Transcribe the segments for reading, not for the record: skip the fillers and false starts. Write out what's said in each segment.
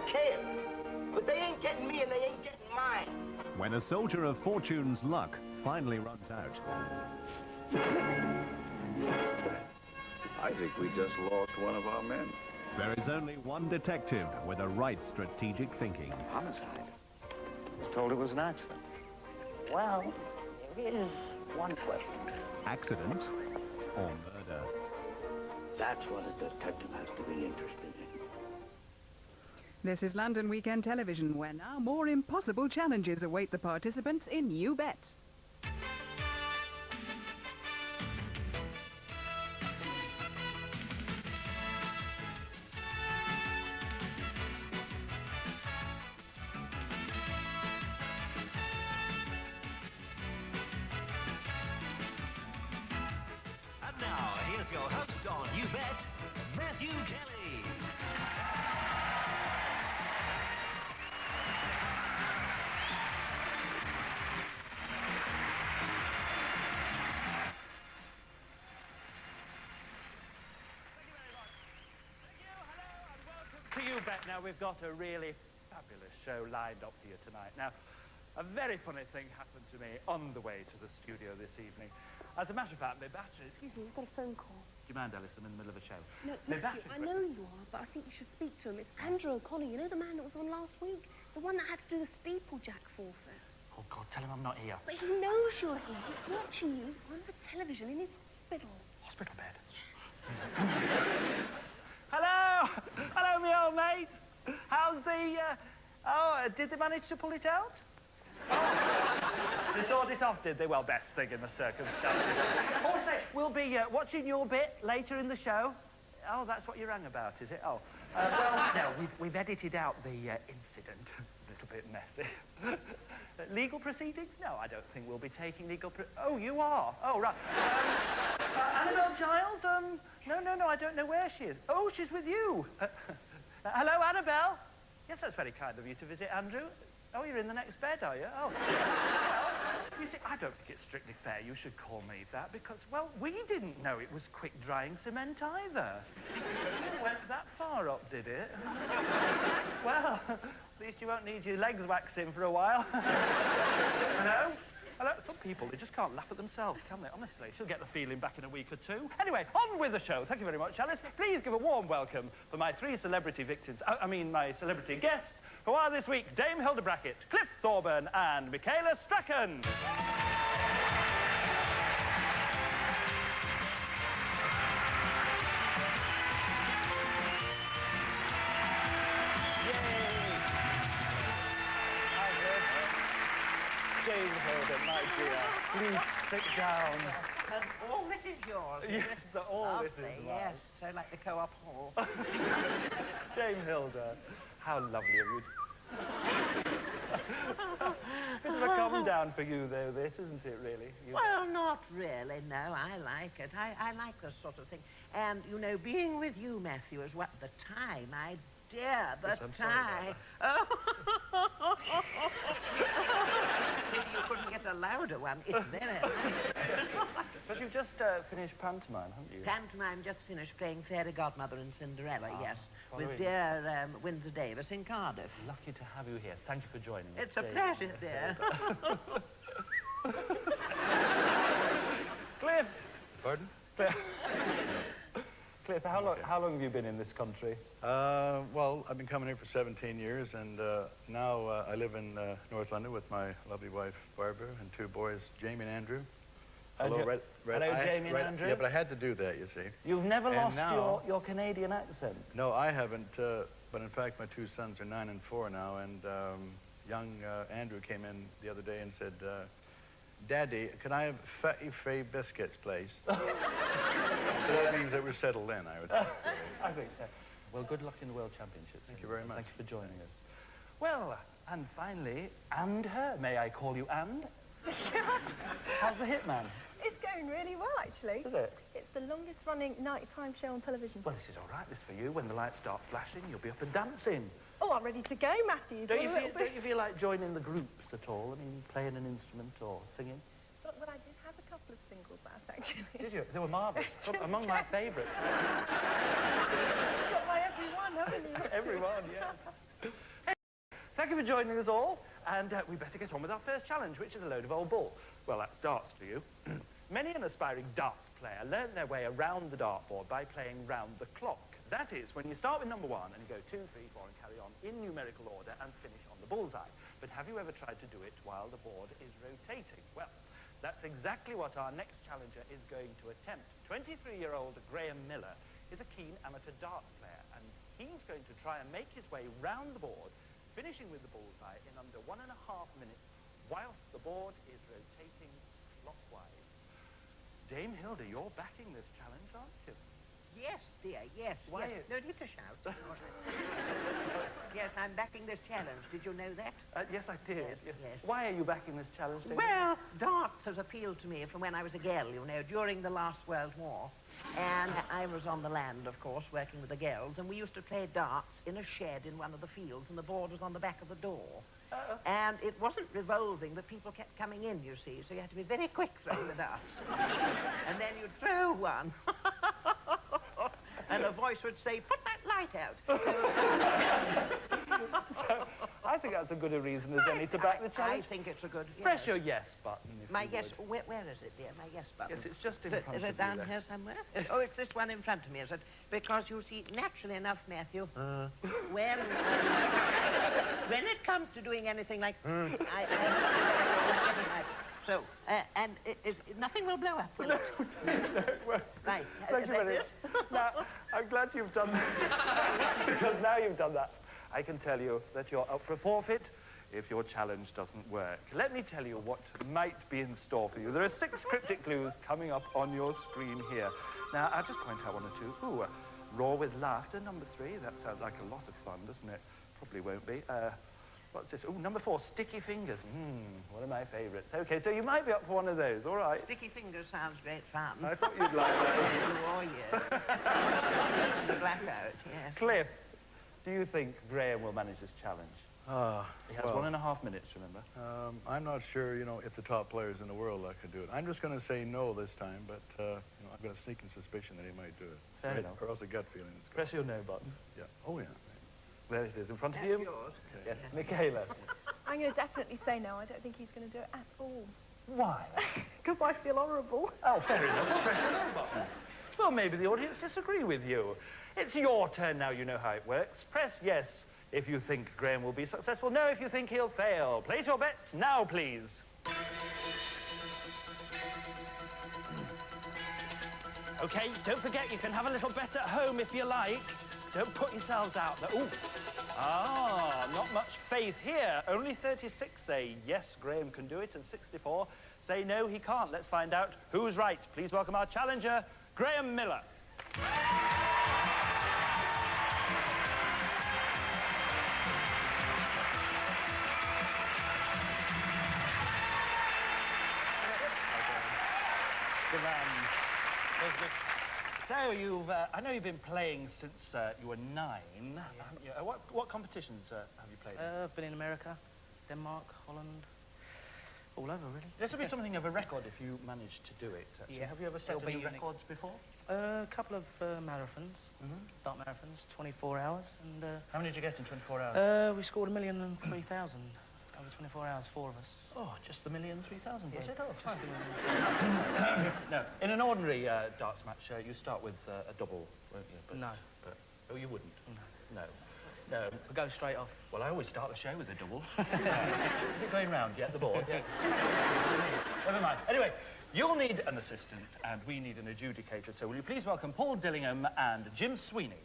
don't care. But they ain't getting me and they ain't getting mine. When a soldier of fortune's luck finally runs out. I think we just lost one of our men. There is only one detective with the right strategic thinking. Homicide. I was told it was an accident. Well, there is one question. Accident or murder? That's what a detective has to be interested in. This is London Weekend Television, where now more impossible challenges await the participants in You Bet. And now, here's your host on You Bet, Matthew Kelly. To You Bet. Now, we've got a really fabulous show lined up for you tonight. Now, a very funny thing happened to me on the way to the studio this evening. As a matter of fact, my battery... Excuse me, I've got a phone call. Do you mind, Alice? I'm in the middle of a show. No, My Matthew, battery- I know you are, but I think you should speak to him. It's Andrew O'Connor, you know the man that was on last week? The one that had to do the steeplejack forfeit. Oh, God, tell him I'm not here. But he knows you're here. He's watching you on the television in his hospital. Hospital bed. Hello! Hello, me old mate. How's the, did they manage to pull it out? Oh. They sawed it off, did they? Well, best thing in the circumstances. Also, we'll be watching your bit later in the show. Oh, that's what you rang about, is it? Oh. Well, no, we've edited out the incident. A little bit messy. Legal proceedings? No, I don't think we'll be taking legal Oh, you are? Oh, right. Annabelle Giles? No, I don't know where she is. Oh, she's with you. Hello, Annabelle? Yes, that's very kind of you to visit Andrew. Oh, you're in the next bed, are you? Oh. Well, you see, I don't think it's strictly fair you should call me that because, well, we didn't know it was quick-drying cement either. It went that far up, did it? Well, at least you won't need your legs waxing for a while. Hello? Hello? Some people, they just can't laugh at themselves, can they? Honestly, she'll get the feeling back in a week or two. Anyway, on with the show. Thank you very much, Alice. Please give a warm welcome for my three celebrity victims, my celebrity guests, who are this week Dame Hilda Brackett, Cliff Thorburn, and Michaela Strachan. Dame Hilda, my dear, please sit down. And all this is yours. Yes, all this is mine. Yes, so like the co-op hall. Dame Hilda, how lovely of you. Bit of a calm down for you, though, this, isn't it, really? Well, not really, no, I like it. I like this sort of thing. And, you know, being with you, Matthew, is what the tie, my dear, the Yes, I'm sorry tie. about Pity you couldn't get a louder one. It's very nice. But you've just finished pantomime, haven't you? Pantomime just finished playing Fairy Godmother and Cinderella, yes, with following. dear Windsor Davis in Cardiff. Lucky to have you here. Thank you for joining us. It's a Dame. pleasure, dear. Cliff! Pardon? Cliff, how long have you been in this country? Well, I've been coming here for 17 years, and now I live in North London with my lovely wife, Barbara, and two boys, Jamie and Andrew. Hello, Jamie and Andrew. Yeah, but I had to do that, you see. You've never And lost now- your Canadian accent? No, I haven't, but in fact, my two sons are 9 and 4 now, and young Andrew came in the other day and said, Daddy, can I have fatty free biscuits, please? So that means that we're settled in, I would think. I think so. Well, good luck in the World Championships. Thank you very much. Thank you for joining us. Well, and finally, and her. May I call you And? How's the Hitman? It's going really well, actually. Is it? It's the longest running nighttime show on television. Well, this is all right. This is for you. When the lights start flashing, you'll be up and dancing. Oh, I'm ready to go, Matthew. Don't you feel like joining the groups at all? I mean, playing an instrument or singing? Well, I did have a couple of singles bass, actually. Did you? They were marvellous. Among my favourites. You've got my every one, haven't you? Everyone, yeah. Thank you for joining us all, and we better get on with our first challenge, which is a load of old ball. Well, that's darts for you. Many an aspiring darts player learn their way around the dartboard by playing round the clock. That is, when you start with number 1 and you go 2, 3, 4 and carry on in numerical order and finish on the bullseye. But have you ever tried to do it while the board is rotating? Well, that's exactly what our next challenger is going to attempt. 23-year-old Graham Miller is a keen amateur darts player, and he's going to try and make his way round the board, finishing with the bullseye in under 1.5 minutes, whilst the board is rotating clockwise. Dame Hilda, you're backing this challenge, aren't you? Yes, dear, yes. Why? Yes. No need to shout. Yes, I'm backing this challenge. Did you know that? Yes, I did. Yes, yes. Why are you backing this challenge, Dame? Well, darts has appealed to me from when I was a girl, you know, during the last World War. And I was on the land, of course, working with the girls, and we used to play darts in a shed in one of the fields, and the board was on the back of the door. And it wasn't revolving, but people kept coming in, you see, so you had to be very quick throwing the darts. And then you'd throw one, and a voice would say, "Put that light out." So, I think that's as good a reason as any to back the challenge. I think it's a good... Press your yes button, if My you yes... would. Where is it, dear? My yes button? Yes, it's just in Is front of it you down there. here somewhere? Oh, it's this one in front of me, is it? Because, you see, naturally enough, Matthew, when it comes to doing anything like... So, and nothing will blow up, will it? Right. Thank Is you that very it? much. Now, I'm glad you've done that. Because now you've done that, I can tell you that you're up for a forfeit if your challenge doesn't work. Let me tell you what might be in store for you. There are 6 cryptic clues coming up on your screen here. Now, I'll just point out 1 or 2. Ooh, roar with laughter, number 3. That sounds like a lot of fun, doesn't it? Probably won't be. What's this? Oh, number 4, sticky fingers. One of my favorites. Okay, so you might be up for one of those, all right? Sticky fingers sounds great fun. I thought you'd like that. Oh, yes. The blackout, yes. Cliff, do you think Graham will manage this challenge? He has 1.5 minutes, remember? I'm not sure, you know, if the top players in the world could do it. I'm just going to say no this time, but, you know, I've got a sneaking suspicion that he might do it. Fair enough. Or else a gut feeling. Press your no button. Yeah. Oh, yeah. There it is, in front of That's you. yours. Yes, Michaela. I'm going to definitely say no. I don't think he's going to do it at all. Why? Because I feel horrible. Oh, fair enough. Press your no button. Well, maybe the audience disagree with you. It's your turn now, you know how it works. Press yes if you think Graham will be successful, no if you think he'll fail. Place your bets now, please. Okay, don't forget you can have a little bet at home if you like. Don't put yourselves out there. Ooh. Not much faith here. Only 36 say yes, Graham can do it, and 64 say no, he can't. Let's find out who's right. Please welcome our challenger, Graham Miller. Good man. So I know you've been playing since you were 9. haven't you? What competitions have you played in? I've been in America, Denmark, Holland, all over really. This will be something of a record if you manage to do it. Actually. Yeah. Have you ever set It'll any be unique. records before? A couple of marathons, dark marathons, 24 hours, and How many did you get in 24 hours? we scored 1,003,000 over 24 hours, 4 of us. Oh, just the 1,003,000, Yes, was it? Oh, just fine. No, in an ordinary darts match, you start with a double, won't you? But, No. Oh, you wouldn't? No. No. We go straight off. Well, I always start the show with a double. Is it going round yet, the board? Yeah. Never mind. Anyway, you'll need an assistant, and we need an adjudicator, so will you please welcome Paul Dillingham and Jim Sweeney.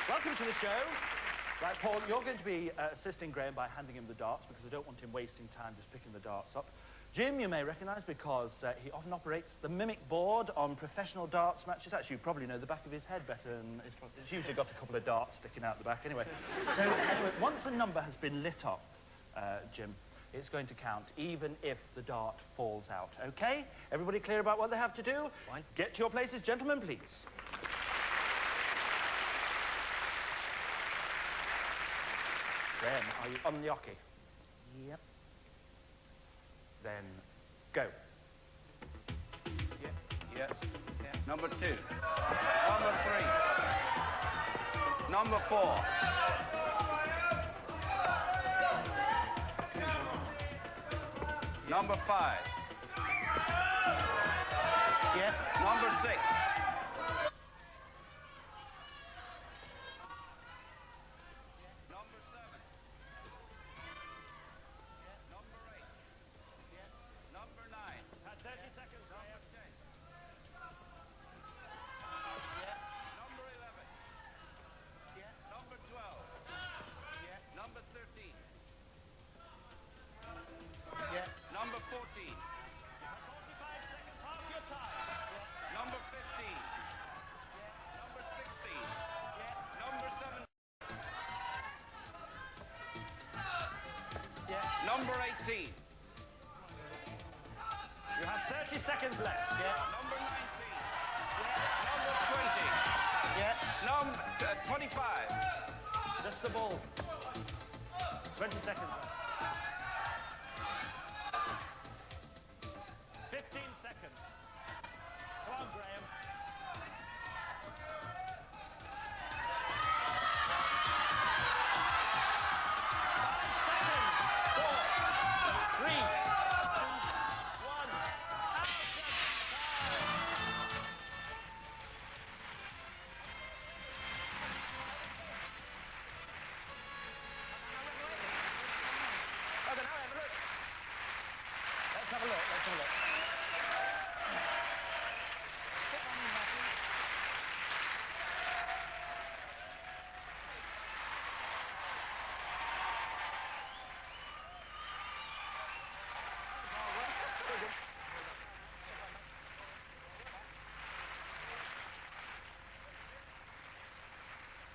Welcome to the show. Right, Paul, you're going to be assisting Graham by handing him the darts because I don't want him wasting time just picking the darts up. Jim, you may recognise because he often operates the mimic board on professional darts matches. Actually, you probably know the back of his head better than... It's usually got a couple of darts sticking out the back. Anyway, so anyway, once a number has been lit up, Jim, it's going to count even if the dart falls out, OK? Everybody clear about what they have to do? Fine. Get to your places, gentlemen, please. Graham, are you on the hockey? Yep. Then go. Number 2. Number 3. Number 4. Number 5. Yeah. Number 6. Number 7. Number 8. Number 9. 30 seconds, Graham. Number 11. Number 12. Number 13. Number 14. 45 seconds, half your time. Number 15. Number 16. Number 17. Number 18. You have 30 seconds left. Number 19. Number 20. Number 25. Just the ball. 20 seconds left. 15 seconds. Come on, Graham. 5 seconds. 4, 3, 2, 1. Out of time. Okay, now have a look. Let's have a look. Let's have a look. Sit on me, Matthew.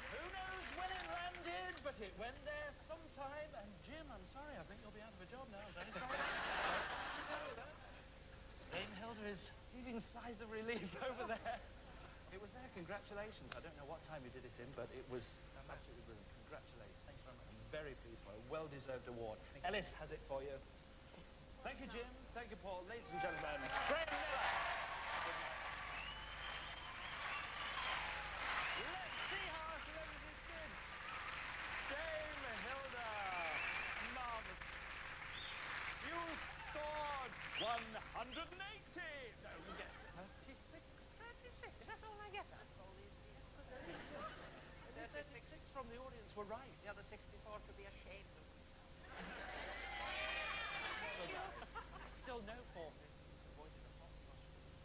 Who knows when it landed, but it went there sometime. And Jim, I'm sorry, I think you'll be out of a job now. I'm very sorry. Dame Hilda is heaving sighs of relief over there. It was there. Congratulations. I don't know what time you did it in, but it was absolutely brilliant. Congratulations. Thanks very much. I'm very pleased for a well-deserved award. Ellis has it for you. Thank you, Jim. Thank you, Paul. Ladies and gentlemen, Graham Miller. Let's see how our celebrities did. Dame Hilda. Marvellous. You scored 180. No, you get 36. 36? Is that all I get? That's all these years. The 36 from the audience were right. The other 64 should be ashamed of me. Still no form.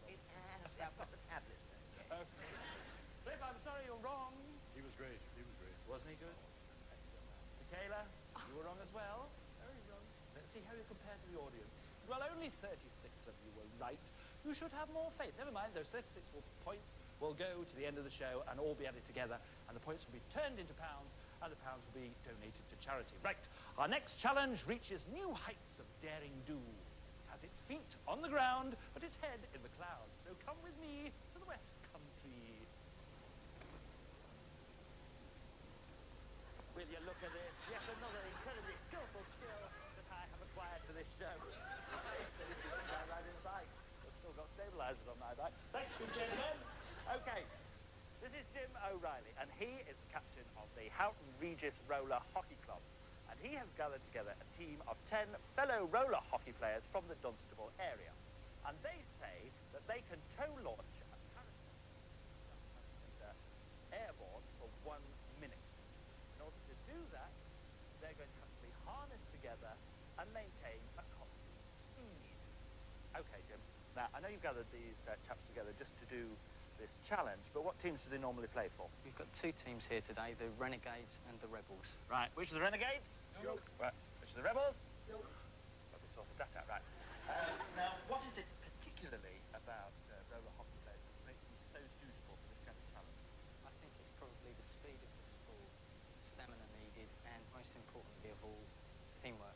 It has. Yeah, I've got the tablets there. Okay. Cliff, I'm sorry you're wrong. He was great. He was great. Wasn't he good? Excellent. Michaela, you were wrong as well. Very wrong. Let's see how you compare to the audience. Well, only 36 of you were right. You should have more faith. Never mind, those 36 points will go to the end of the show and all be added together, and the points will be turned into pounds, and the pounds will be donated to charity. Right, our next challenge reaches new heights of daring do. It has its feet on the ground, but its head in the clouds. So come with me to the West Country. Will you look at this? Yet another incredibly skillful skill that I have acquired for this show. I'm right inside. I've still got stabilizers on my back. Thank you, gentlemen. Okay, this is Jim O'Reilly, and he is the captain of the Houghton Regis Roller Hockey Club. And he has gathered together a team of 10 fellow roller hockey players from the Dunstable area. And they say that they can tow launch a parachuter airborne for 1 minute. In order to do that, they're going to have to be harnessed together and maintain a constant speed. Okay, Jim. Now, I know you've gathered these chaps together just to do this challenge, but what teams do they normally play for? We've got two teams here today, the Renegades and the Rebels. Right, which are the Renegades? Yo. Right, which are the Rebels? Yo. Got to sorted that out, right. Now, what is it particularly about roller hockey players that makes them so suitable for this kind of challenge? I think it's probably the speed of the sport, stamina needed, and most importantly of all, teamwork.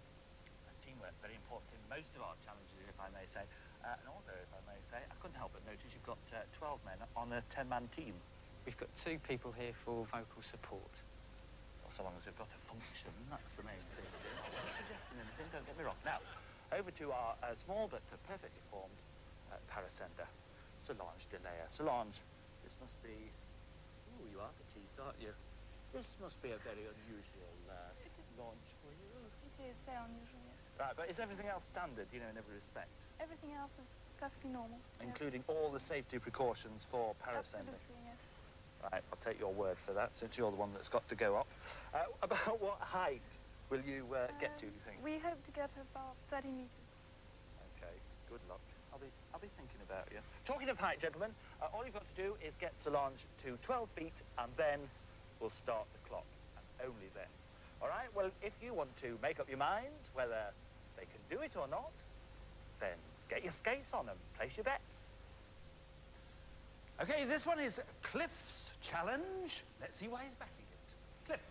Teamwork, very important in most of our challenges, if I may say. And also, if I may say, I couldn't help but notice you've got 12 men on a 10-man team. We've got two people here for vocal support. Well, so long as they've got a function, that's the main thing. I wasn't suggesting anything, don't get me wrong. Now, over to our small but perfectly formed parasender. Solange Delaya. Solange, this must be... Oh, you are petite, aren't you? This must be a very unusual launch for you. It is very unusual, yes. Right, but is everything else standard, you know, in every respect? Everything else is perfectly normal. Including all the safety precautions for parascending? Absolutely, yes. Right, I'll take your word for that, since you're the one that's got to go up. About what height will you get to, do you think? We hope to get about 30 meters. Okay, good luck. I'll be thinking about you. Talking of height, gentlemen, all you've got to do is get Solange to 12 feet, and then we'll start the clock, and only then. All right, well, if you want to make up your minds whether they can do it or not, then get your skates on and place your bets. Okay, this one is Cliff's challenge. Let's see why he's backing it. Cliff.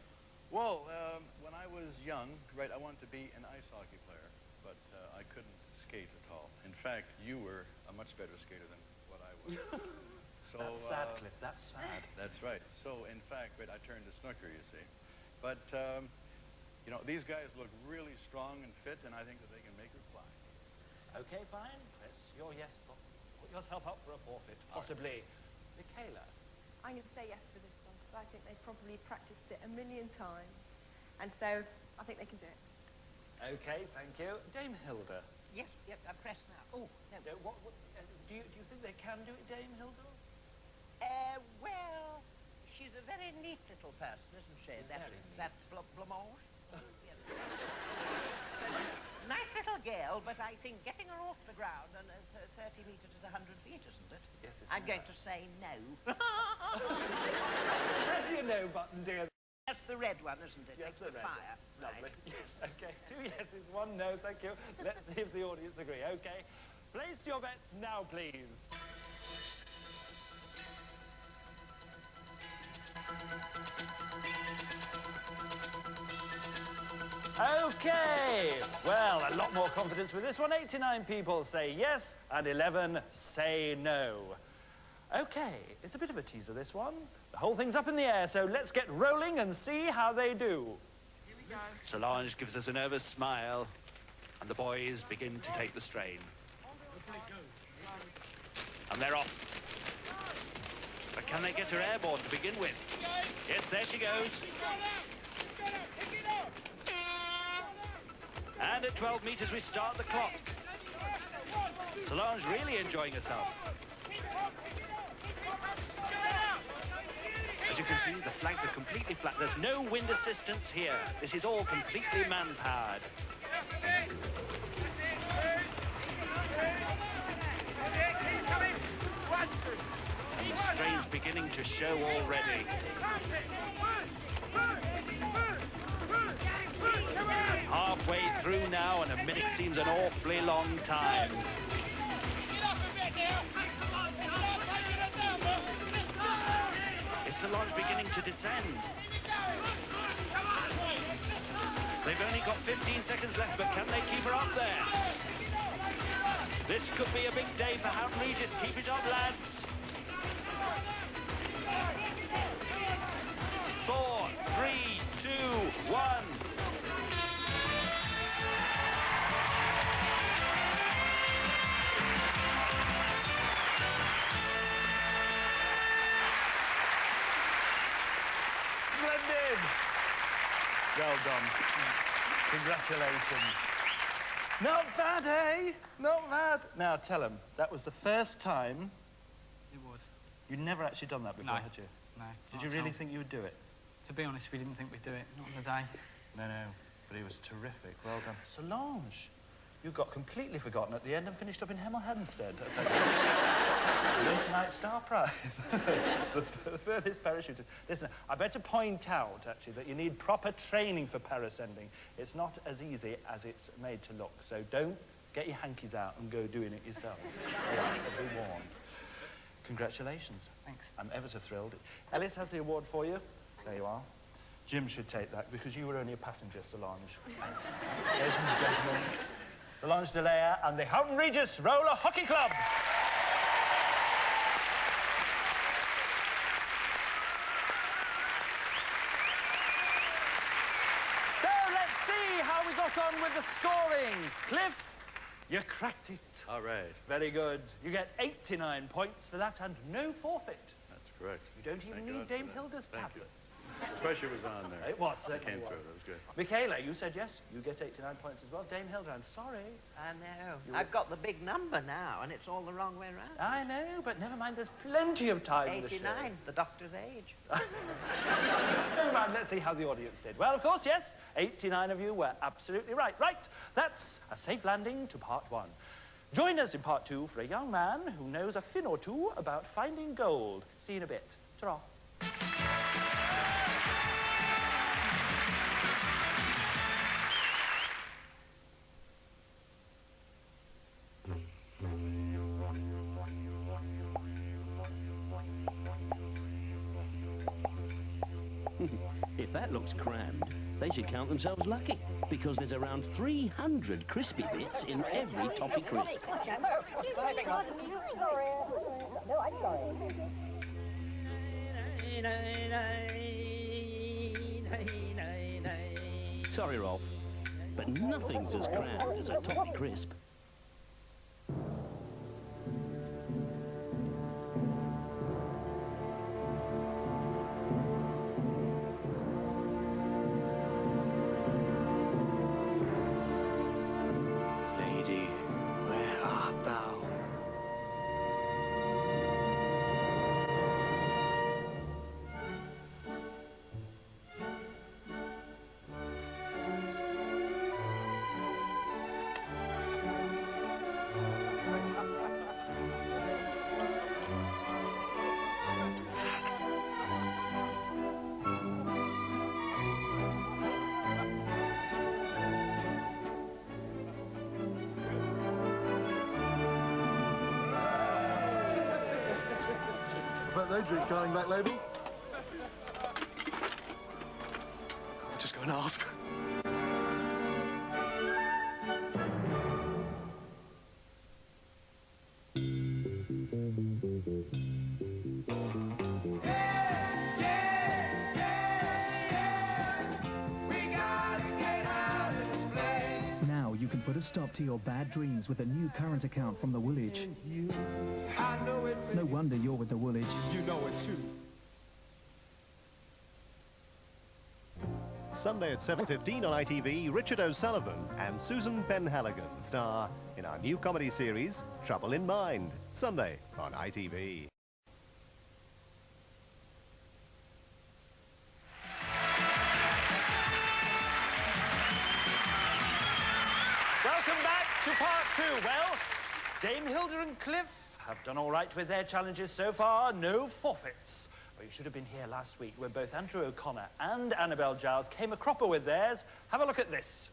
Well, when I was young, right, I wanted to be an ice hockey player, but I couldn't skate at all. In fact, you were a much better skater than what I was. So, that's sad, Cliff, that's sad. That's right. So, in fact, right, I turned to snooker, you see. But, you know, these guys look really strong and fit, and I think that they can make her fly. Okay, fine. Press your yes button. Put yourself up for a forfeit, possibly. Michaela. I'm going to say yes for this one, because I think they've probably practiced it a million times. And so, I think they can do it. Okay, thank you. Dame Hilda. Yes, yep, I'm pressed now. Oh, no. Do you think they can do it, Dame Hilda? Well, she's a very neat little person, isn't she? That's Blancmange. Nice little girl, but I think getting her off the ground and 30 metres is 100 feet, isn't it? Yes, it's I'm going to say no. Press your no button, dear. That's the red one, isn't it? Yes, Next the to red fire. one. Lovely. Right. Yes, okay. 2 yeses, 1 no, thank you. Let's see if the audience agree. Okay. Place your bets now, please. Okay, well, a lot more confidence with this one. 89 people say yes, and 11 say no. Okay, it's a bit of a teaser, this one. The whole thing's up in the air, so let's get rolling and see how they do. Here we go. Solange gives us a nervous smile, and the boys begin to take the strain. And they're off. But can they get her airborne to begin with? Yes, there she goes. And at 12 meters, we start the clock. Solange really enjoying herself. As you can see, the flags are completely flat. There's no wind assistance here. This is all completely man-powered. And the strain's beginning to show already. Halfway through now, and a minute seems an awfully long time. Is Solange beginning to descend? They've only got 15 seconds left, but can they keep her up there? This could be a big day for Houghton Regis. Keep it up, lads. 4, 3, 2, 1. Splendid! Well done. Congratulations. Not bad, eh? Not bad. Now, tell him, that was the first time... It was. You'd never actually done that before, No. had you? No. Did you really think you would do it? To be honest, we didn't think we'd do it. Not on the day. No, no. But it was terrific. Well done. Solange, you got completely forgotten at the end and finished up in Hemel Hempstead. Win tonight's Star Prize. the furthest parachuter. Listen, I better point out, actually, that you need proper training for parascending. It's not as easy as it's made to look. So don't get your hankies out and go doing it yourself. All right, be warned. Congratulations. Thanks. I'm ever so thrilled. Ellis has the award for you. There you are. Jim should take that because you were only a passenger, Solange. Thanks. Ladies and gentlemen, Solange Delaya and the Houghton Regis Roller Hockey Club. So let's see how we got on with the scoring. Cliff, You cracked it. All right. Very good. You get 89 points for that and no forfeit. That's correct. You don't even need Dame Hilda's tablets. The pressure was on there. It was, It certainly came was. through. That was good. Michaela, you said yes. You get 89 points as well. Dame Hilda, I'm sorry. I know. I've got the big number now, and it's all the wrong way round. I know, but never mind. There's plenty of time in the show. 89, the doctor's age. Never mind. Let's see how the audience did. Well, of course, yes. 89 of you were absolutely right. Right. That's a safe landing to part 1. Join us in part 2 for a young man who knows a thing or two about finding gold. See you in a bit. Ta-ra. If that looks crammed, they should count themselves lucky, because there's around 300 crispy bits in every toffee crisp. Sorry, Rolf, but nothing's as crammed as a toffee crisp. Lady, where art thou? Bet they drink coming back, lady. I'll just go and ask. Now you can put a stop to your bad dreams with a new current account from the Woolwich. No wonder you're with the Woolwich. You know it too. Sunday at 7:15 on ITV, Richard O'Sullivan and Susan Penhaligon star in our new comedy series, Trouble in Mind. Sunday on ITV. Welcome back to part 2. Well, Dame Hilda and Cliff have done all right with their challenges so far. No forfeits. Well, you should have been here last week when both Andrew O'Connor and Annabel Giles came a cropper with theirs. Have a look at this.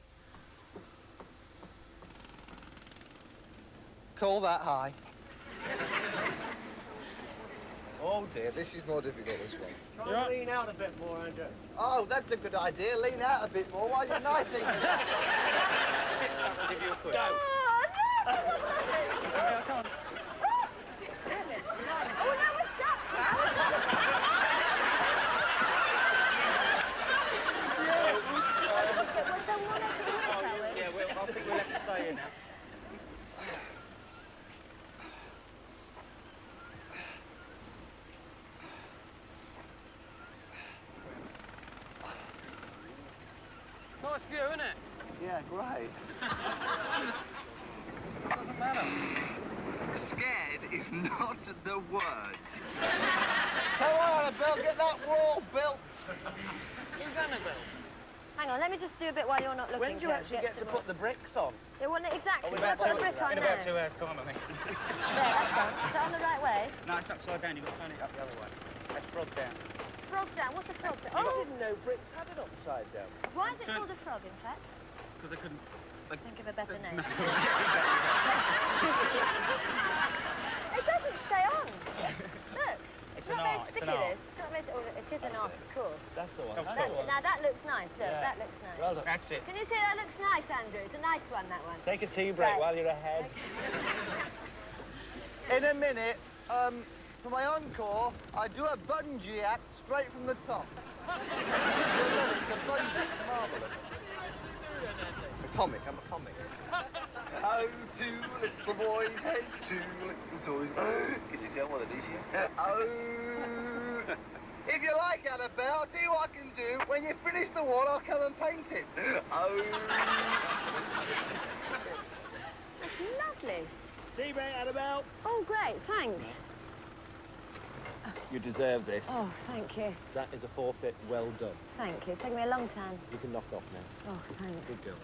Call that high. Oh dear, this is more difficult, this one. Try and lean out a bit more, Andrew. Oh, that's a good idea. Lean out a bit more. Why didn't I think of that? I'll give you a quiz. Go. Come on. Oh, no, we're stuck. Yeah, I think we'll have to stay here now. Nice view, isn't it? Yeah, great. Doesn't matter. Scared is not the word. Come on, Annabelle, get that wall built. Who's Annabelle? Hang on, let me just do a bit while you're not looking. When do you actually get to put the bricks on? Yeah, well, exactly. In We'll about, put a brick on in there. about 2 hours' time, I think. There, that's on. Is that on the right way? No, it's upside down. You've got to turn it up the other way. That's frog down. Frog down. What's a frog down? I Oh! didn't know bricks had it upside down. Why is it Turn- called a frog, in fact? Because I couldn't... Think of a better name. No. It doesn't stay on. Look. It's not an very art, it's sticky, an art. this. It's not very, oh, it is an art, of course. That's the one. That's it. Now, that looks nice. Look, Yeah. that looks nice. Well done. That's it. Can you see that looks nice, Andrew? It's a nice one, that one. Take a tea break Right. while you're ahead. In a minute, for my encore, I do a bungee act straight from the top. It's a bungee, it's marvellous. comic. I'm a comic. Oh, two little boys had two little toys. Can you tell what it is yet? Oh, if you like, Annabelle, I'll tell you what I can do. When you finish the wall, I'll come and paint it. Oh. That's lovely. Tea break, Annabelle. Oh, great, thanks. You deserve this. Oh, thank you. That is a forfeit well done. Thank you. It's taken me a long time. You can knock off now. Oh, thanks. Good girl.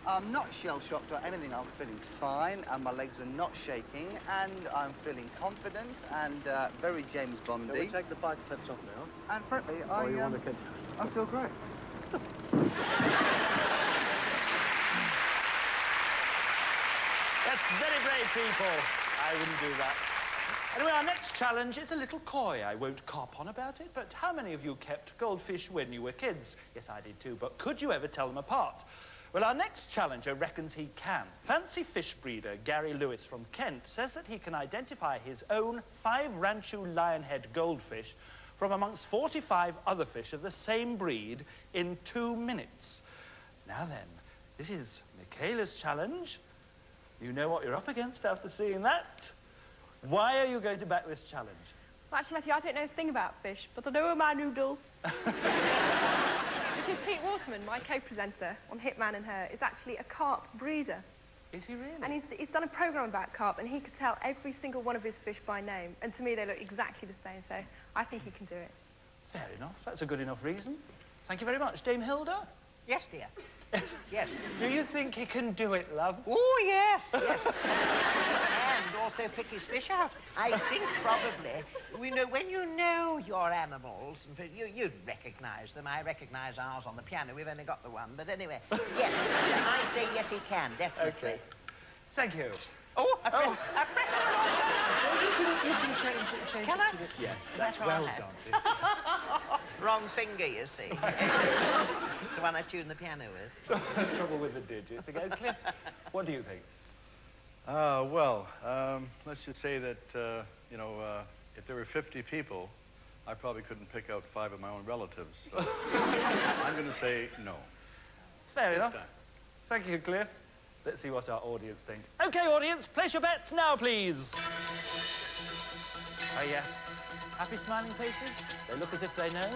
I'm not shell-shocked or anything. I'm feeling fine, and my legs are not shaking, and I'm feeling confident and very James Bondy. Shall we take the 5 steps off now? And frankly, Or you want to continue? I feel great. That's very brave, people. I wouldn't do that. Anyway, our next challenge is a little coy. I won't carp on about it, but how many of you kept goldfish when you were kids? Yes, I did too, but could you ever tell them apart? Well, our next challenger reckons he can. Fancy fish breeder Gary Lewis from Kent says that he can identify his own 5 Ranchu lionhead goldfish from amongst 45 other fish of the same breed in 2 minutes. Now then, this is Michaela's challenge. You know what you're up against after seeing that. Why are you going to back this challenge? Well, actually, Matthew, I don't know a thing about fish, but I know where my noodles. Which is Pete Waterman, my co-presenter on Hitman and Her, is actually a carp breeder. Is he really? And he's done a programme about carp, and he could tell every single one of his fish by name. And to me, they look exactly the same, so I think he can do it. Fair enough. That's a good enough reason. Thank you very much. Dame Hilda? Yes, dear. Yes. Do you think he can do it, love? Oh, yes, yes. And also pick his fish out. I think probably, when you know your animals, you'd recognise them. I recognise ours on the piano. We've only got the one. But anyway, yes, I say yes, he can, definitely. Okay. Thank you. Oh, I pressed the wrong button. You can change Can it I? to the... Yes, That's that's well right. done. Wrong finger, you see. It's the one I tune the piano with. Trouble with the digits again. Cliff, what do you think? Well, let's just say that, if there were 50 people, I probably couldn't pick out 5 of my own relatives. So I'm going to say no. Fair enough. Thank you, Cliff. Let's see what our audience think. OK, audience, place your bets now, please. Oh, yes. Happy smiling faces? They look as if they know.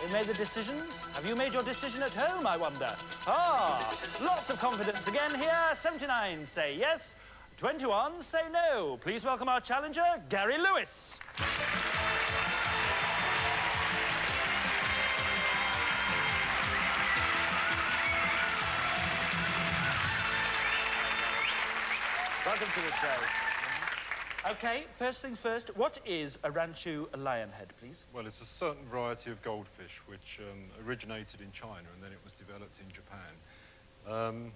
They made the decisions. Have you made your decision at home, I wonder? Ah, lots of confidence again here. 79 say yes. 21 say no. Please welcome our challenger, Gary Lewis. Welcome to the show. OK, first things first, what is a Ranchu lionhead, please? Well, it's a certain variety of goldfish which originated in China and then it was developed in Japan.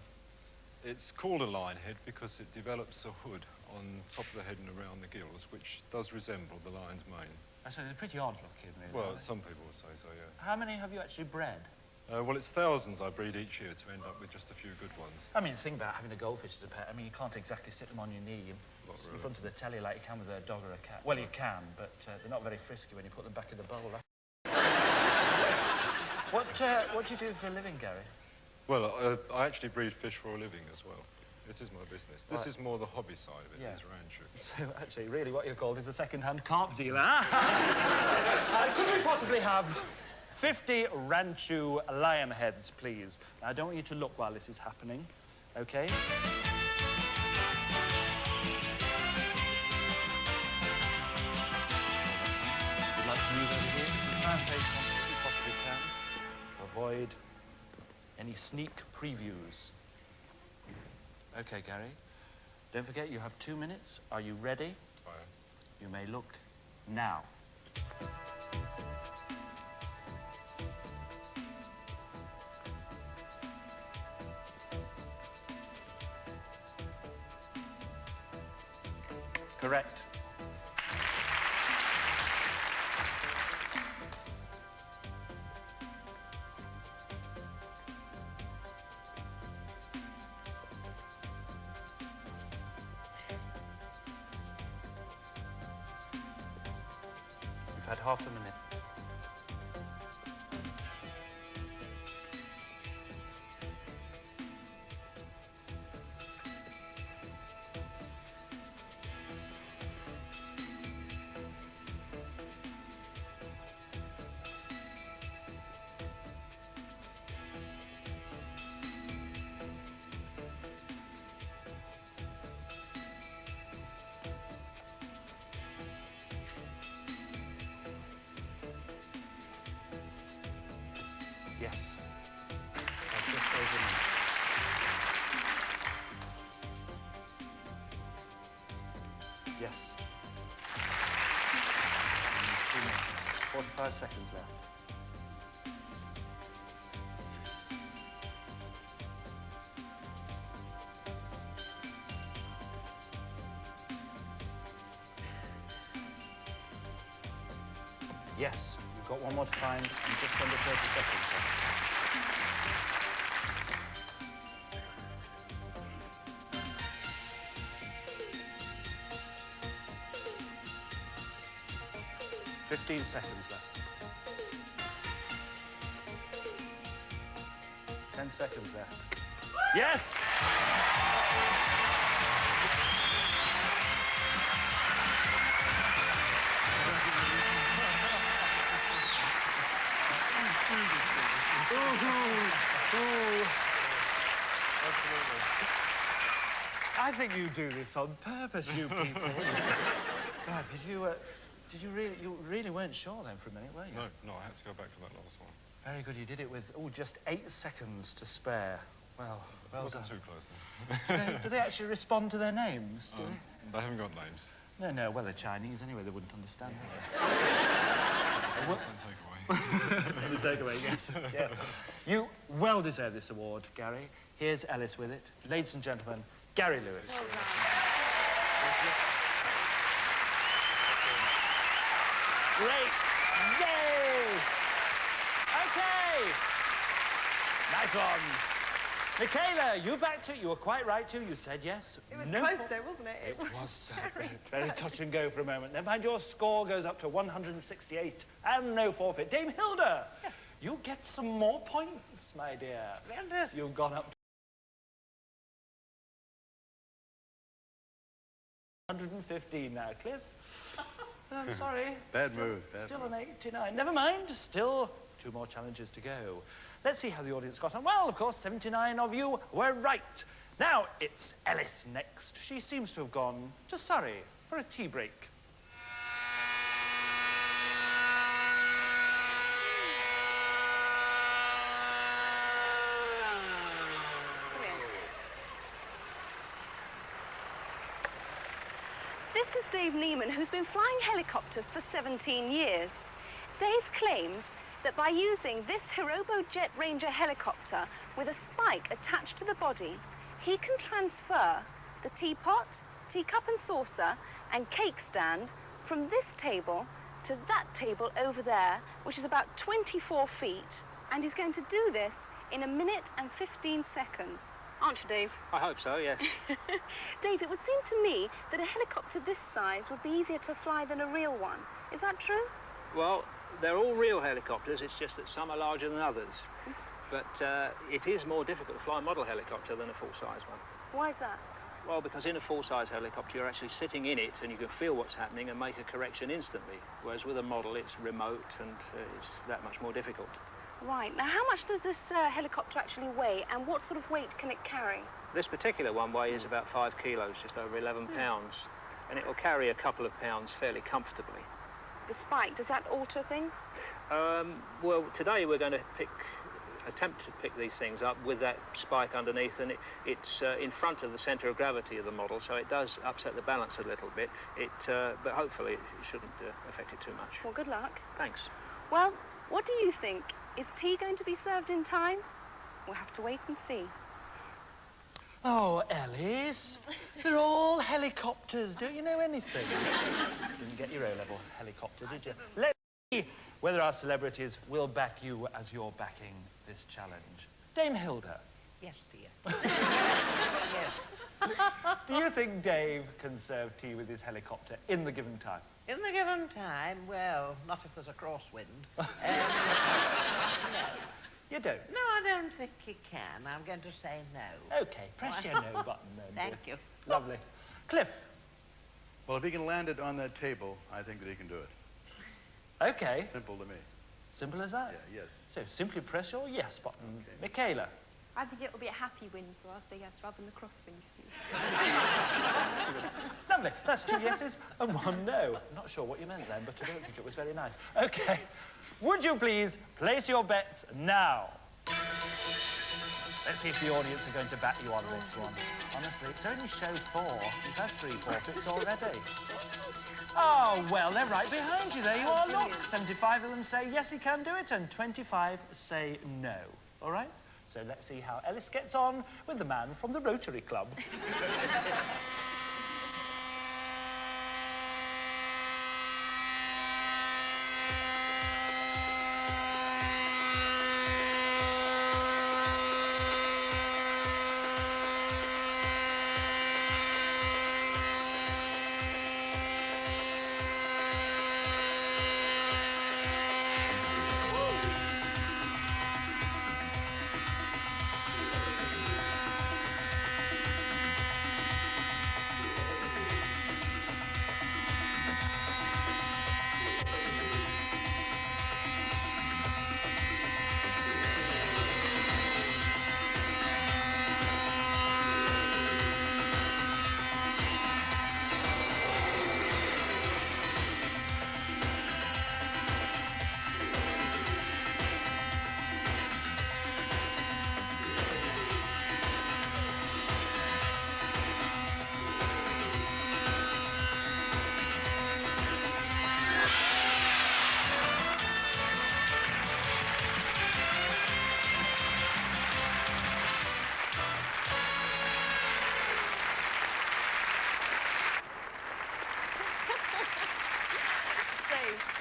It's called a lionhead because it develops a hood on top of the head and around the gills, which does resemble the lion's mane. So they're pretty odd looking, really. Well, some people would say so, yeah. How many have you actually bred? Well, it's thousands I breed each year to end up with just a few good ones. I mean, the thing about having a goldfish as a pet, I mean, you can't exactly sit them on your knee in front of the telly like you can with a dog or a cat. Well, you can, but they're not very frisky when you put them back in the bowl. What do you do for a living, Gary? Well, I actually breed fish for a living as well. It is my business. This Right. is more the hobby side of it, Yeah. is Ranchu. So, actually, really what you're called is a second-hand carp dealer. Could we possibly have 50 Ranchu lionheads, please? Now, I don't want you to look while this is happening, OK? Would like to move over here? Try and face one if you possibly can. Avoid any sneak previews. OK, Gary. Don't forget, you have 2 minutes. Are you ready? I am. You may look now. Correct. At half a minute. Yes. That's just over now. Yes. 2 minutes. 45 seconds left. Yes, you've got one more to find and just under 30 seconds left. Fifteen seconds left. 10 seconds left. Yes! I think you do this on purpose, you people. God, did you really weren't sure then for a minute, were you? No, I had to go back to that last one. Very good, you did it with, just 8 seconds to spare. Well Wasn't done. too close then. Do they actually respond to their names, do they? They haven't got names. No, well, they're Chinese anyway, they wouldn't understand. The takeaway, yes. Yeah. You well deserve this award, Gary. Here's Ellis with it. Ladies and gentlemen, Gary Lewis. Great. Yay! Okay. Nice one. Michaela, you backed it. You were quite right too. You said yes. It was close though, wasn't it? It was very touch and go for a moment. Never mind, your score goes up to 168 and no forfeit. Dame Hilda, yes. You get some more points, my dear. Splendid. You've gone up to 115 now, Cliff. I'm sorry. Bad move. Still an 89. Never mind. Still 2 more challenges to go. Let's see how the audience got on. Well, of course, 79 of you were right. Now it's Ellis next. She seems to have gone to Surrey for a tea break. This is Dave Neiman, who's been flying helicopters for 17 years. Dave claims that by using this Hirobo Jet Ranger helicopter with a spike attached to the body, he can transfer the teapot, teacup and saucer, and cake stand from this table to that table over there, which is about 24 feet. And he's going to do this in 1 minute and 15 seconds. Aren't you, Dave? I hope so, yes. Dave, it would seem to me that a helicopter this size would be easier to fly than a real one. Is that true? Well, they're all real helicopters, it's just that some are larger than others. But it is more difficult to fly a model helicopter than a full-size one. Why is that? Well, because in a full-size helicopter, you're actually sitting in it and you can feel what's happening and make a correction instantly. Whereas with a model, it's remote and it's that much more difficult. Right. Now, how much does this helicopter actually weigh, and what sort of weight can it carry? This particular one weighs about 5 kilos, just over 11 pounds. And it will carry a couple of pounds fairly comfortably. The spike, does that alter things? Well, today we're going to attempt to pick these things up with that spike underneath, and it's in front of the centre of gravity of the model, so it does upset the balance a little bit. But hopefully it shouldn't affect it too much. Well, good luck. Thanks. Well, what do you think? Is tea going to be served in time? We'll have to wait and see. Oh, Ellis, they're all helicopters. Don't you know anything? Didn't get your O-level helicopter, did you? Let's see whether our celebrities will back you as you're backing this challenge. Dame Hilda, Yes, dear. Do you think Dave can serve tea with his helicopter in the given time? In the given time, well, not if there's a crosswind. No. You don't? No, I don't think he can. I'm going to say no. OK, press your no button then. Thank you. Lovely. Cliff? Well, if he can land it on that table, I think that he can do it. OK. Simple to me. Simple as that? Yeah, yes. So simply press your yes button. Okay. Michaela? I think it'll be a happy win, so I'll say yes rather than a crosswind. Lovely. That's 2 yeses and 1 no. I'm not sure what you meant then, but I don't think it was very nice. OK. Would you please place your bets now? Let's see if the audience are going to back you on this one. Honestly, it's only show 4. You've had 3 forfeits already. Oh, well, they're right behind you. There you are, look. 75 of them say yes, he can do it, and 25 say no. All right? So let's see how Ellis gets on with the man from the Rotary Club.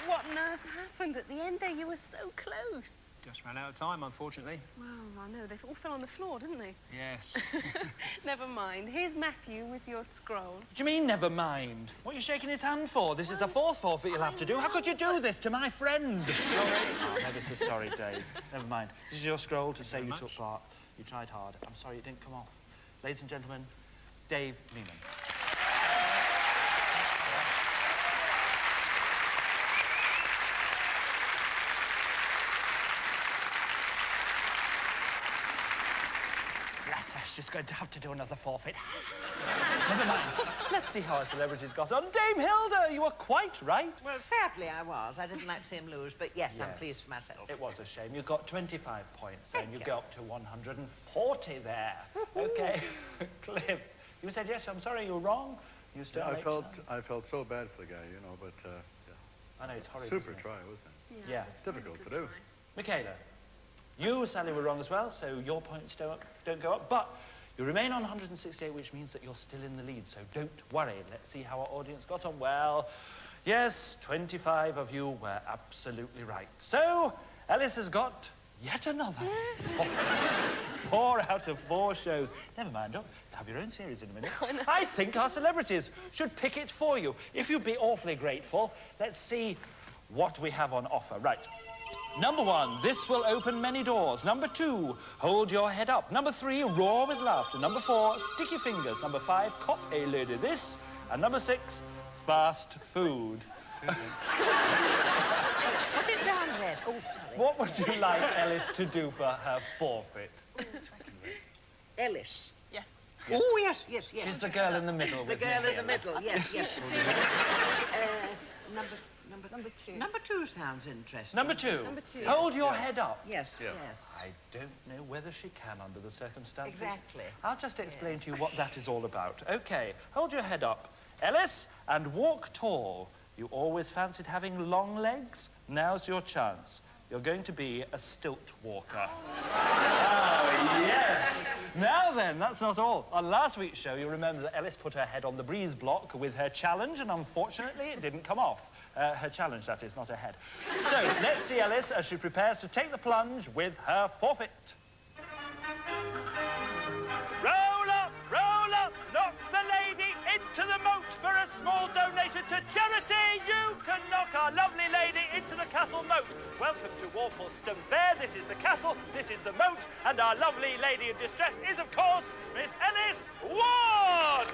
What on earth happened at the end there? You were so close. Just ran out of time, unfortunately. Well, I know. They all fell on the floor, didn't they? Yes. Never mind. Here's Matthew with your scroll. What do you mean, never mind? What are you shaking his hand for? This is the 4th forfeit you'll have to do. How could you do this to my friend? Oh, no, this is sorry, Dave. Never mind. This is your scroll to say you took part. You tried hard. I'm sorry it didn't come off. Ladies and gentlemen, Dave Lehman. Just going to have to do another forfeit. Never mind. Let's see how our celebrities got on. Dame Hilda, you were quite right. Well, sadly I was. I didn't like to see him lose, but yes, I'm pleased for myself. It was a shame. You got 25 points, and you go up to 140 there. OK. Cliff, you said yes, I'm sorry, you were wrong. You still I felt so bad for the guy, you know, but, yeah. I know, it's horrible. Super try, wasn't it? Yeah. It's difficult to do. Michaela, you, Sally, were wrong as well, so your points don't go up, but you remain on 168, which means that you're still in the lead, so don't worry. Let's see how our audience got on. Well, yes, 25 of you were absolutely right. So, Ellis has got yet another 4 out of 4 shows. Never mind, don't have your own series in a minute. I think our celebrities should pick it for you. If you'd be awfully grateful, let's see what we have on offer. Right. Number 1, this will open many doors. Number 2, hold your head up. Number 3, roar with laughter. Number 4, sticky fingers. Number 5, cop a load of this. And number 6, fast food. Put it down there. Oh, sorry. What would you like Ellis to do for her forfeit? Ellis. Yes. Oh, yes, yes, yes. She's the girl in the middle. The girl in the middle, yes, yes. Number 2. Number 2 sounds interesting. Number 2. Number 2. Hold your head up. Yes, yes. I don't know whether she can under the circumstances. Exactly. I'll just explain to you what that is all about. OK, hold your head up, Ellis, and walk tall. You always fancied having long legs? Now's your chance. You're going to be a stilt walker. Oh, yes. Now then, that's not all. On last week's show, you remember that Ellis put her head on the breeze block with her challenge, and unfortunately, it didn't come off. Her challenge, that is, not her head. So, let's see Ellis as she prepares to take the plunge with her forfeit. Roll up, knock the lady into the moat for a small donation to charity. You can knock our lovely lady into the castle moat. Welcome to Walthamstow Fair. This is the castle, this is the moat, and our lovely lady in distress is, of course, Miss Ellis Ward.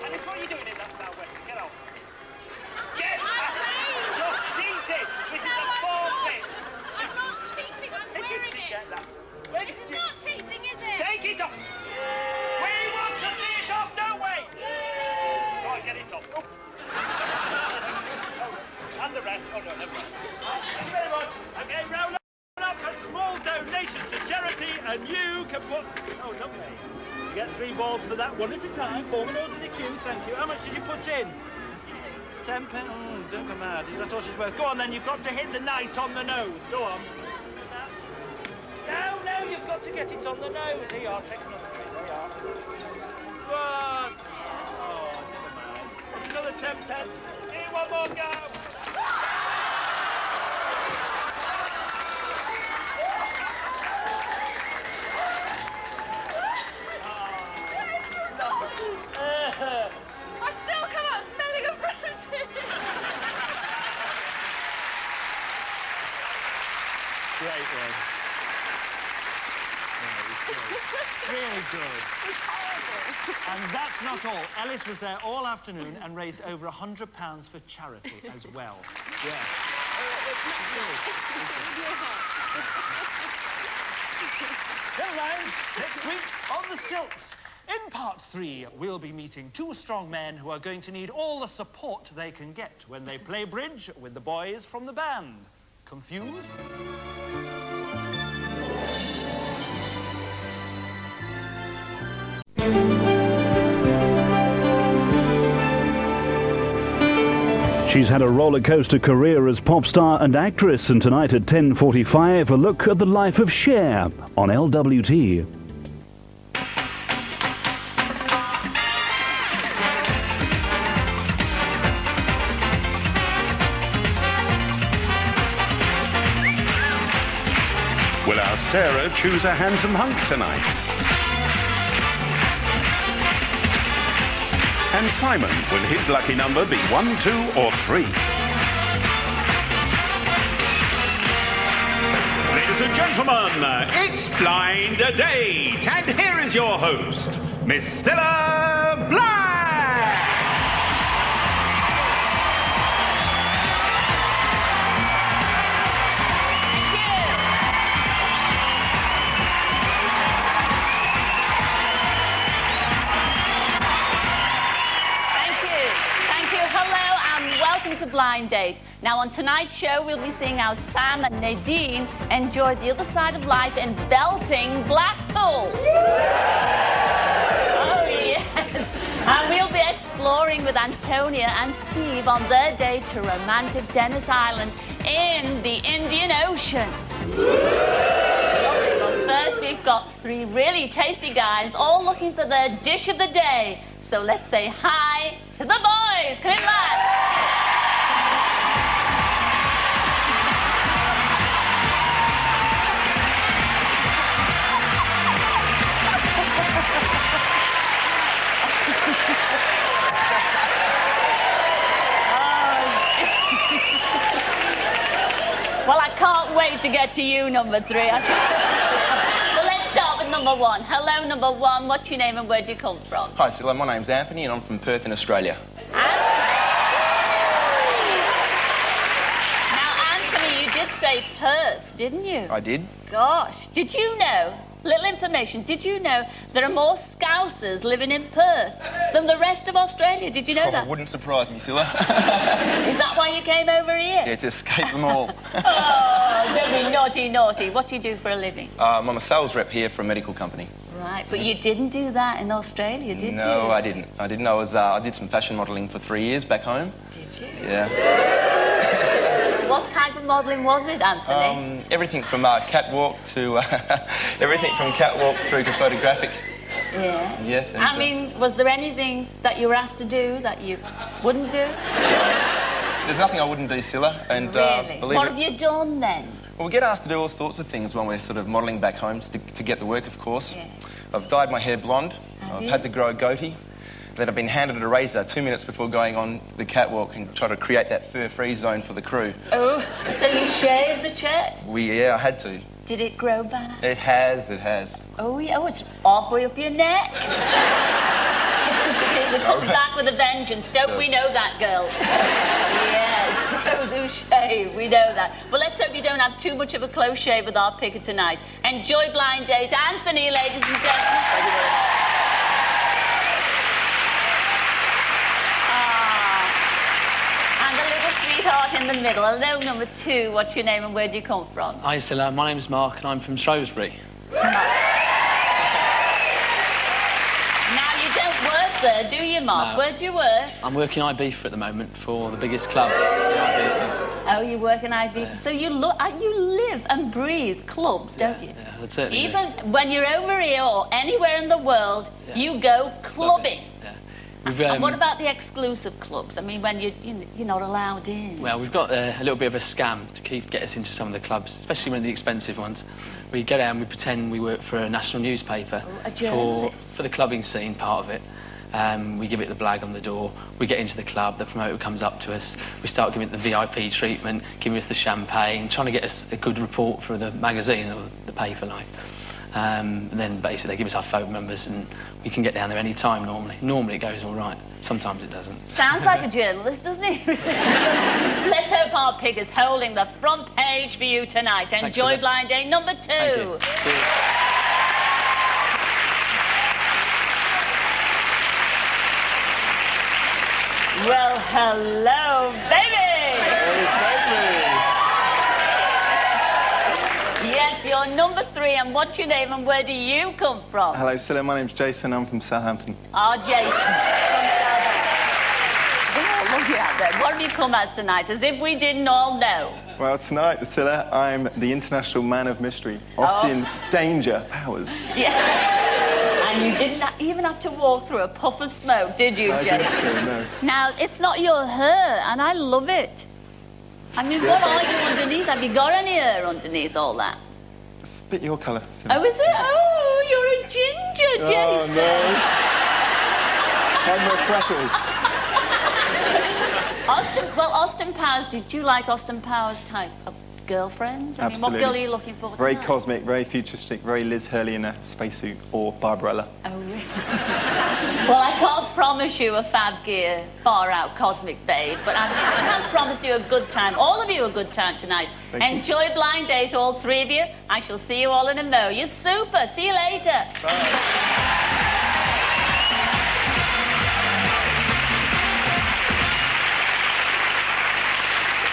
Ellis, what are you doing in that southwest? Get off. Get out! You're cheating. This is a forfeit. I'm not cheating, I'm Where wearing did she it. get that? This is not cheating, is it? Take it off! We want to see it off, don't we? Right, get it off. Oh. And the rest. Oh, no, never mind. Thank you very much. Okay, roll up a small donation to charity, and you can put... Oh, lovely. You get 3 balls for that, one at a time. Form an orderly queue, thank you. How much did you put in? 10 pence. Oh, don't go mad. Is that all she's worth? Go on, then. You've got to hit the knight on the nose. Go on. No, you've got to get it on the nose. Here you are, take another 3. There you are. One. Oh, never mind. That's another 10 pence. Here, one more go. I still come out smelling of roses. Great one. Really good. And that's not all. Ellis was there all afternoon and raised over £100 for charity as well. Yeah. Turn around. Next week on the stilts. In part 3, we'll be meeting 2 strong men who are going to need all the support they can get when they play bridge with the boys from the band. Confused? She's had a roller coaster career as pop star and actress, and tonight at 10:45, a look at the life of Cher on LWT. Will our Sarah choose a handsome hunk tonight? And Simon, will his lucky number be 1, 2 or 3? Ladies and gentlemen, it's Blind Date, and here is your host, Miss Cilla Black! Welcome to Blind Date. Now on tonight's show we'll be seeing how Sam and Nadine enjoyed the other side of life in belting Blackpool. Oh yes. And we'll be exploring with Antonia and Steve on their day to romantic Dennis Island in the Indian Ocean. But first we've got 3 really tasty guys all looking for their dish of the day. So let's say hi to the boys. Come in, lads. Well, I can't wait to get to you, number 3. Well, let's start with number 1. Hello, number 1. What's your name and where do you come from? Hi, Cilla. My name's Anthony and I'm from Perth in Australia. Now, Anthony, you did say Perth, didn't you? I did. Gosh, did you know, little information, did you know there are more Scousers living in Perth than the rest of Australia? Did you know that? It wouldn't surprise me, Cilla. Is that why you came over here? Yeah, to escape them all. Oh, don't be naughty, naughty. What do you do for a living? I'm a sales rep here for a medical company. Right, but you didn't do that in Australia, did you? No, I didn't. I did some fashion modelling for 3 years back home. Did you? Yeah. What type of modelling was it, Anthony? Everything from catwalk to everything from catwalk through to photographic. Yes. Yes. I mean, was there anything that you were asked to do that you wouldn't do? There's nothing I wouldn't do, Cilla. And Really? believe What it, have you done then? Well, we get asked to do all sorts of things when we're sort of modelling back home to get the work, of course. Yeah. I've dyed my hair blonde. I've you? had to grow a goatee. Then I've been handed a razor 2 minutes before going on the catwalk and try to create that fur-free zone for the crew. Oh, so you shaved the chest? Yeah, I had to. Did it grow back? It has. Oh, yeah. Oh, it's halfway up your neck. It comes back with a vengeance. Don't we know that, girl? Yes, those who shave, we know that. Well, let's hope you don't have too much of a close shave with our picker tonight. Enjoy Blind Date. Anthony, ladies and gentlemen. Thank you very much. And the little sweetheart in the middle. Hello, number 2. What's your name and where do you come from? Hi, Cilla. My name's Mark and I'm from Shrewsbury. Now, you don't work there, do you, Mark? No. Where do you work? I'm working Ibiza at the moment for the biggest club in Ibiza. Oh, you work in Ibiza. So you live and breathe clubs, don't you? Yeah, that's it. Even when you're over here or anywhere in the world, you go clubbing. And what about the exclusive clubs? I mean, when you're not allowed in. Well, we've got a little bit of a scam to get us into some of the clubs, especially one of the expensive ones. We go down, we pretend we work for a national newspaper for the clubbing scene part of it. We give it the blag on the door, we get into the club, the promoter comes up to us, we start giving it the VIP treatment, giving us the champagne, trying to get us a good report for the magazine or the paper, like. And then basically they give us our phone numbers and we can get down there any time normally. Normally it goes all right, sometimes it doesn't. Sounds like a journalist, doesn't it? Let's hope our pig is holding the front page for you tonight. Enjoy Blind Date number 2. Thank you. Well, hello, baby! Yes, you're number 3, and what's your name and where do you come from? Hello, Cilla. My name's Jason. I'm from Southampton. Oh, Jason, from Southampton. Oh, look at that. What have you come as tonight? As if we didn't all know. Well, tonight, Cilla, I'm the international man of mystery, Austin Danger Powers. Yeah. And you didn't even have to walk through a puff of smoke, did you, Jason? I didn't say no. Now, it's not your hair, and I love it. I mean, what are you underneath? Have you got any hair underneath all that? It's a bit your colour, Cilla. Oh, is it? Oh, you're a ginger, Jason. Oh, no. Had more freckles. Austin Powers, did you like Austin Powers type of girlfriends? I mean, Absolutely. what girl are you looking for Very tonight? cosmic, very futuristic, very Liz Hurley in a spacesuit or Barbarella. Oh, really? Well, I can't promise you a Fab Gear far-out cosmic babe, but I can promise you a good time. All of you a good time tonight. Enjoy Blind Date, all 3 of you. I shall see you all in a mo. You're super. See you later. Bye.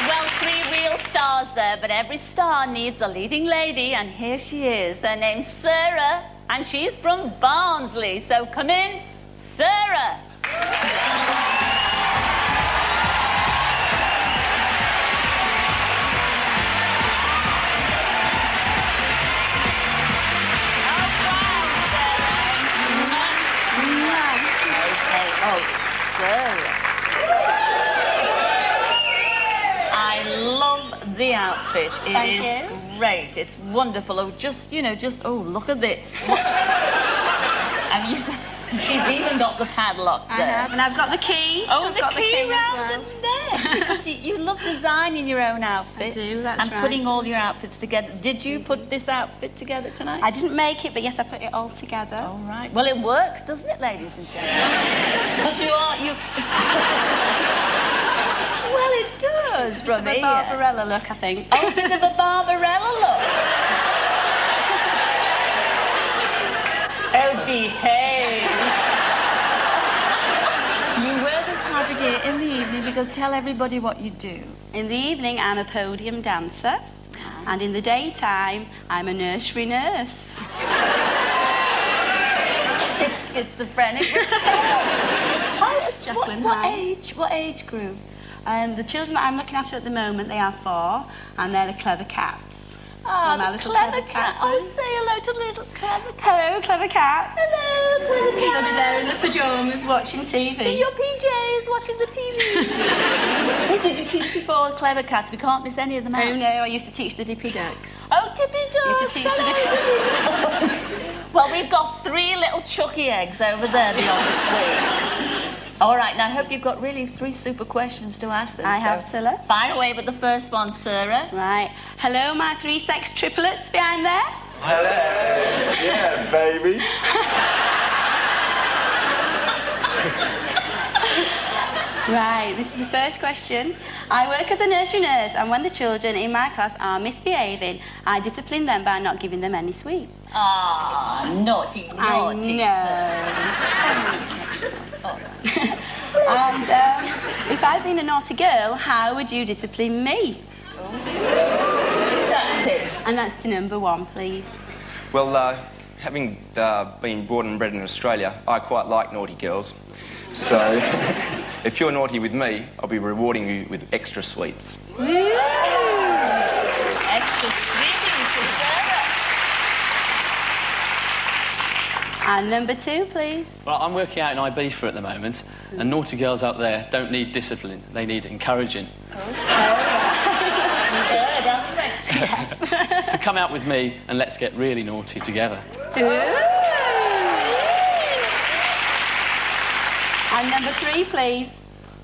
Well, 3 real stars there, but every star needs a leading lady, and here she is. Her name's Sarah, and she's from Barnsley. So come in, Sarah. Oh, Sarah. I love the outfit. It is great. It's wonderful. Oh, oh, look at this. You've even got the padlock there. I have, and I've got the key. Oh, I've the got key as round well. the neck. Because you love designing your own outfits. I do, that's and right. putting all your outfits together. Did you put this outfit together tonight? I didn't make it, but yes, I put it all together. All right. Well, it works, doesn't it, ladies and gentlemen? Because you... Well, it does, from here. here. A Barbarella look, I think. Oh, a bit of a Barbarella look. Oh, behave. You wear this type of gear in the evening because tell everybody what you do. In the evening, I'm a podium dancer, and in the daytime, I'm a nursery nurse. It's schizophrenic. Jacqueline What age group? The children that I'm looking after at the moment, they are 4, and they're the clever cats. Ah, My the little clever clever cat. cat Oh, one. say hello to little clever cat. Hello, clever cat. Hello, clever cat. He'll be there in the pyjamas watching TV. In your PJs watching the TV. What did you teach before, clever cats? We can't miss any of them out. Oh no, I used to teach the dippy ducks. Oh, Dippy Dogs! Used to teach the Hello, Dippy Dogs! Well, we've got 3 little Chucky eggs over there beyond the screens. All right, now I hope you've got really 3 super questions to ask them. I have, Scylla. Fire away with the first one, Sarah. Right. Hello, my 3 sex triplets behind there. Hello. Yeah, baby. Right, this is the first question. I work as a nursery nurse, and when the children in my class are misbehaving, I discipline them by not giving them any sweets. Ah, naughty, naughty. And if I've been a naughty girl, how would you discipline me? That's it. And that's to number 1, please. Well, having been born and bred in Australia, I quite like naughty girls. So, if you're naughty with me, I'll be rewarding you with extra sweets. Extra sweeties for Sarah. And number 2, please. Well, I'm working out in Ibiza at the moment, and naughty girls out there don't need discipline, they need encouraging. So come out with me and let's get really naughty together. And number 3, please.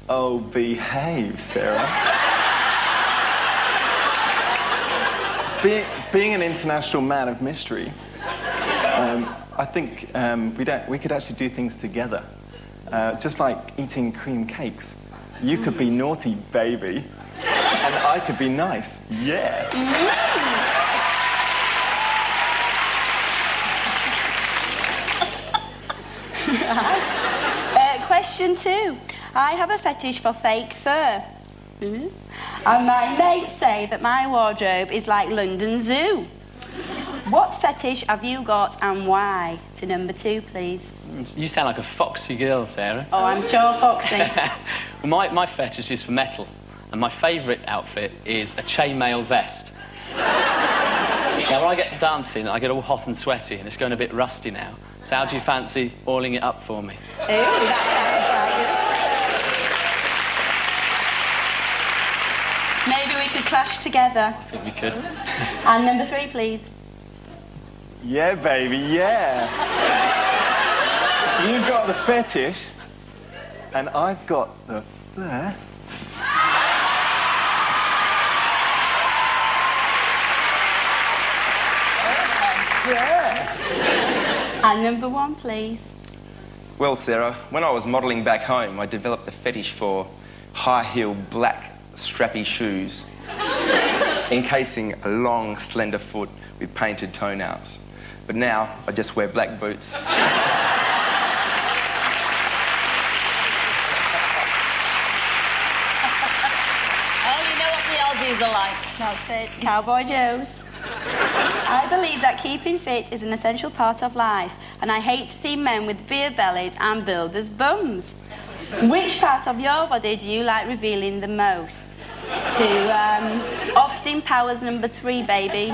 Oh, behave, Sarah. Being an international man of mystery, I think we could actually do things together. Just like eating cream cakes. You could be naughty, baby, and I could be nice. Yeah. Question 2. I have a fetish for fake fur. And my mates say that my wardrobe is like London Zoo. What fetish have you got and why? To number 2, please. You sound like a foxy girl, Sarah. Oh, I'm sure foxy. Well, my fetish is for metal, and my favourite outfit is a chainmail vest. Now, when I get dancing, I get all hot and sweaty, and it's going a bit rusty now. So how do you fancy oiling it up for me? Ooh, that sounds right. Maybe we could clash together. I think we could. And number 3, please. Yeah, baby, yeah. You've got the fetish, and I've got the flair. Yeah. And number 1, please. Well, Sarah, when I was modelling back home, I developed a fetish for high-heeled, black, strappy shoes, encasing a long, slender foot with painted toenails. But now, I just wear black boots. Oh, you know what the Aussies are like. That's it. Cowboy Joes. I believe that keeping fit is an essential part of life, and I hate to see men with beer bellies and builders' bums. Which part of your body do you like revealing the most? To Austin Powers number 3, baby.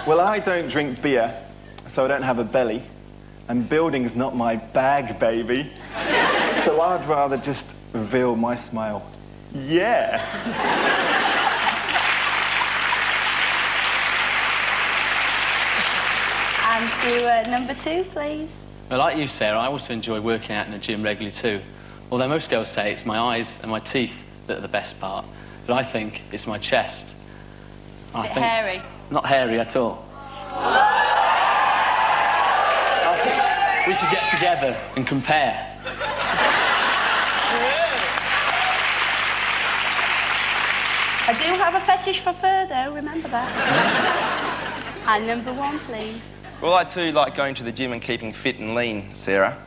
Well, I don't drink beer, so I don't have a belly. And building's not my bag, baby. So I'd rather just reveal my smile. Yeah. And to number 2, please. Well, like you, Sarah, I also enjoy working out in the gym regularly too. Although most girls say it's my eyes and my teeth that are the best part. But I think it's my chest. Bit hairy. Not hairy at all. I think we should get together and compare. I do have a fetish for fur, though, remember that. And number 1, please. Well, I too like going to the gym and keeping fit and lean, Sarah.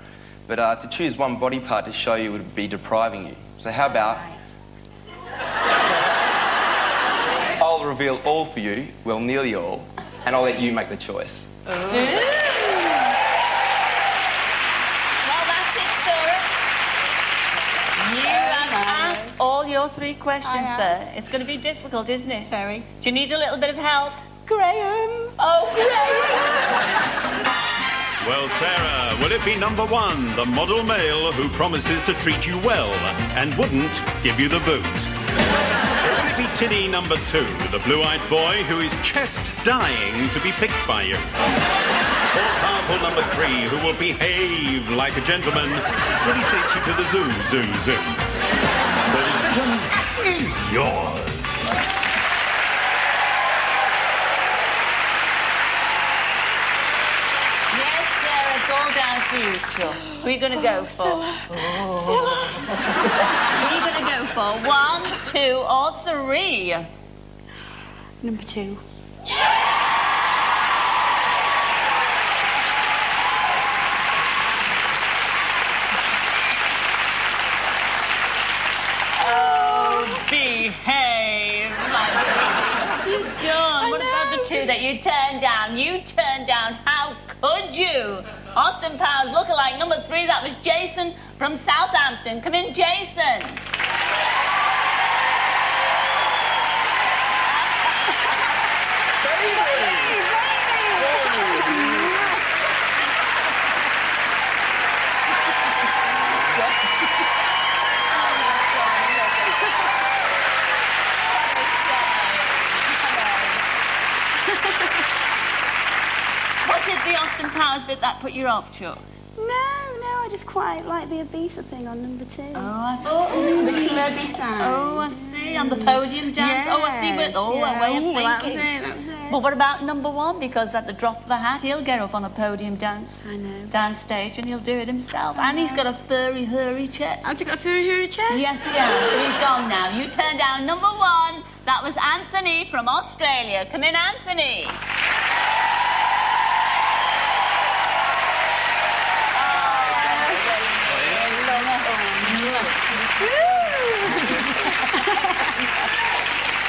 But to choose one body part to show you would be depriving you. So how about... I'll reveal all for you, well, nearly all, and I'll let you make the choice. Well, that's it, Sarah. You have asked all your or three questions there. It's going to be difficult, isn't it? Very. Do you need a little bit of help? Graham. Oh, Graham. Well, Sarah, will it be number 1, the model male who promises to treat you well and wouldn't give you the boot? Or will it be Tinny number 2, the blue-eyed boy who is just dying to be picked by you? Or powerful number 3, who will behave like a gentleman when he takes you to the zoo? The decision is yours. It's all down to you, Chuck. Who are you going to go for? Who are you going to go for? 1, 2, or 3? Number 2. Oh, behave. What have you done? What about the 2 that you turned down? You turned down. How could you? Austin Powers lookalike number 3, that was Jason from Southampton. Come in, Jason. Was it the Austin Powers bit that put you off, Chuck? No, I just quite like the Ibiza thing on number 2. Oh, I thought... The clubby side. Oh, I see, on the podium dance. Yes, Oh, I see, but... Oh, yeah. way of thinking. That was it. But what about number 1? Because at the drop of a hat, he'll get up on a podium dance. I know. Dance stage, and he'll do it himself. And he's got a furry, hairy chest. I've got a furry chest? Yes, he has. But he's gone now. You turned down number 1. That was Anthony from Australia. Come in, Anthony.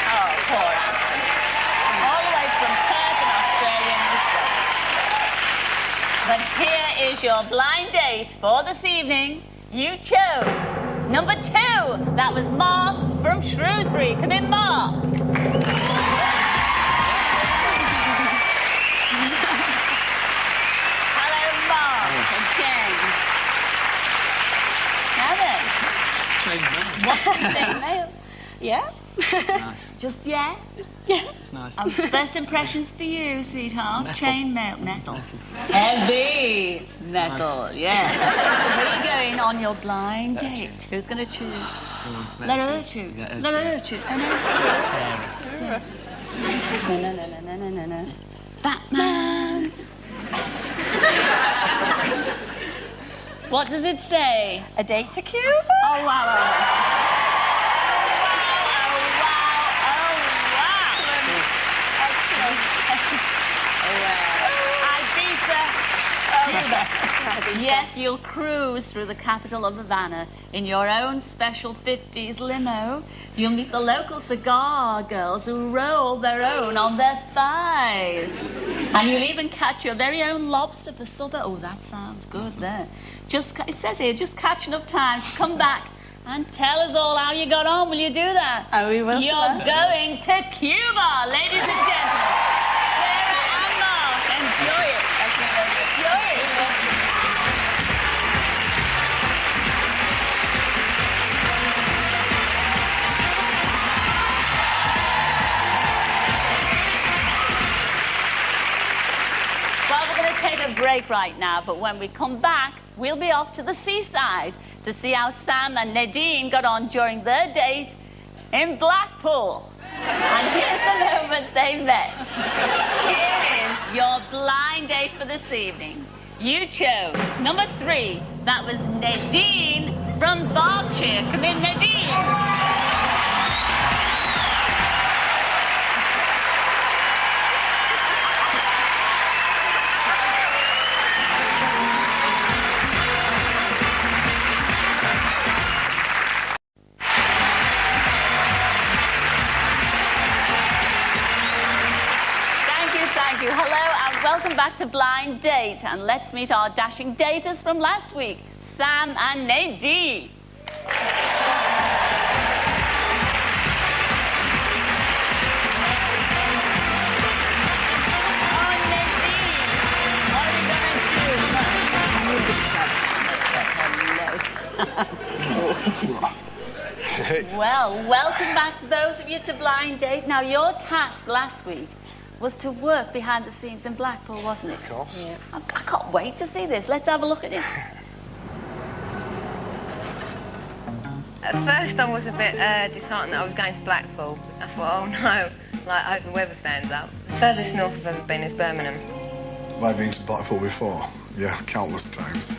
Oh, poor Anthony. All the way from Perth in Australia. But here is your blind date for this evening. You chose number 2. That was Mark from Shrewsbury. Come in, Mark. Hello, Mark. Again. Now then. What do you think? Yeah. Nice. Just yeah? Yeah. It's nice. First impressions for you, sweetheart. Metal. Chain metal. Heavy metal, yes. Where are you going on your blind date? Who's going to choose? Let her choose. Let her choose. Oh, No. Batman. What does it say? A date to Cuba? Oh, wow. Yes, you'll cruise through the capital of Havana in your own special 50s limo. You'll meet the local cigar girls who roll their own on their thighs. And you'll even catch your very own lobster for supper. Oh, that sounds good there. It says here, just catch enough time to come back and tell us all how you got on. Will you do that? Oh, we will. You're going to Cuba, ladies and gentlemen. Sarah and Mark, enjoy it. Enjoy it. Well, we're going to take a break right now, but when we come back, we'll be off to the seaside to see how Sam and Nadine got on during their date in Blackpool. And here's the moment they met. Here is your blind date for this evening. You chose number 3. That was Nadine from Berkshire. Come in, Nadine. Thank you. Hello and welcome back to Blind Date. And let's meet our dashing daters from last week, Sam and Nadine. Well, welcome back, those of you, to Blind Date. Now, your task last week was to work behind the scenes in Blackpool, wasn't it? Of course. Yeah. I can't wait to see this. Let's have a look at it. At first, I was a bit disheartened that I was going to Blackpool. I thought, oh no, like, I hope the weather stands up. The furthest north I've ever been is Birmingham. Have I been to Blackpool before? Yeah, countless times.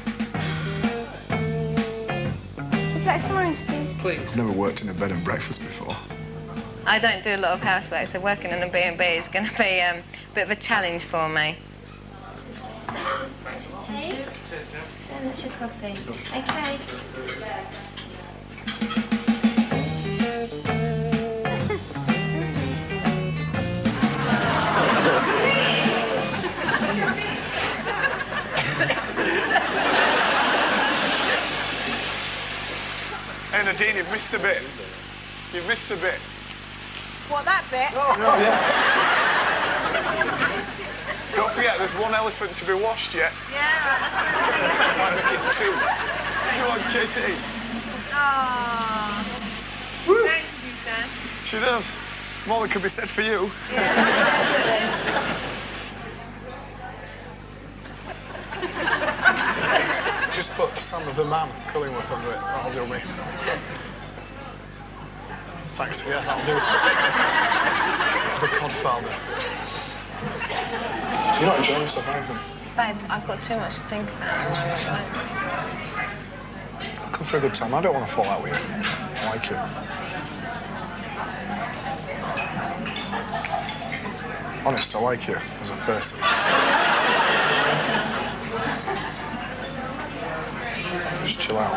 Would you like some orange juice? Please. I've never worked in a bed and breakfast before. I don't do a lot of housework, so working in a B&B is going to be a bit of a challenge for me. Tea? That's your coffee. Okay. Hey, Nadine, you've missed a bit. You've missed a bit. What, that bit? Don't forget, there's one elephant to be washed yet. Yeah, right, that's Might make it two. Come on, Katie. Aww. She notices you, Sam. She does. More than could be said for you. Just put Son of the Man, Cullingworth under it. That'll do me. Thanks, yeah, that'll do. The Codfather. You're not enjoying yourself, have you? Babe, I've got too much to think about at the moment. Come for a good time. I don't want to fall out with you. I like you. Honest, I like you as a person. Just chill out.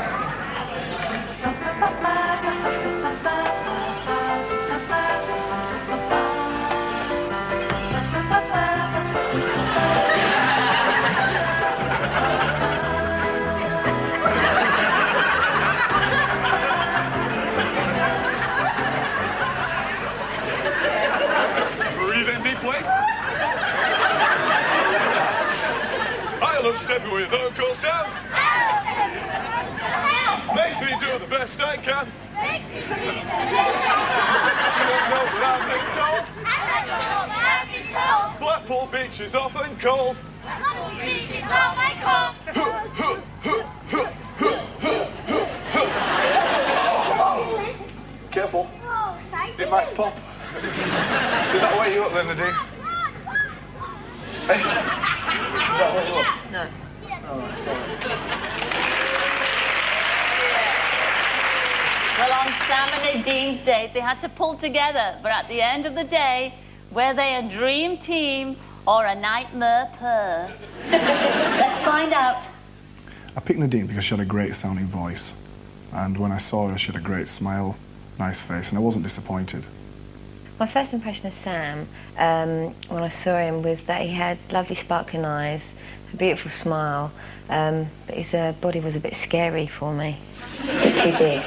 Breathe in deeply. I love stepping with you, though, of course, Sam. Makes me do the best I can. You don't know what I've been told. Blackpool Beach is often cold. Blackpool Beach is often cold. Careful. It might pop. Did that wake you up then, Nadine? Hey? Did that wake you up? No. Well, on Sam and Nadine's date, they had to pull together, but at the end of the day, were they a dream team or a nightmare pair? Let's find out. I picked Nadine because she had a great sounding voice. And when I saw her, she had a great smile, nice face, and I wasn't disappointed. My first impression of Sam, when I saw him, was that he had lovely sparkling eyes, a beautiful smile, but his body was a bit scary for me. It was too big.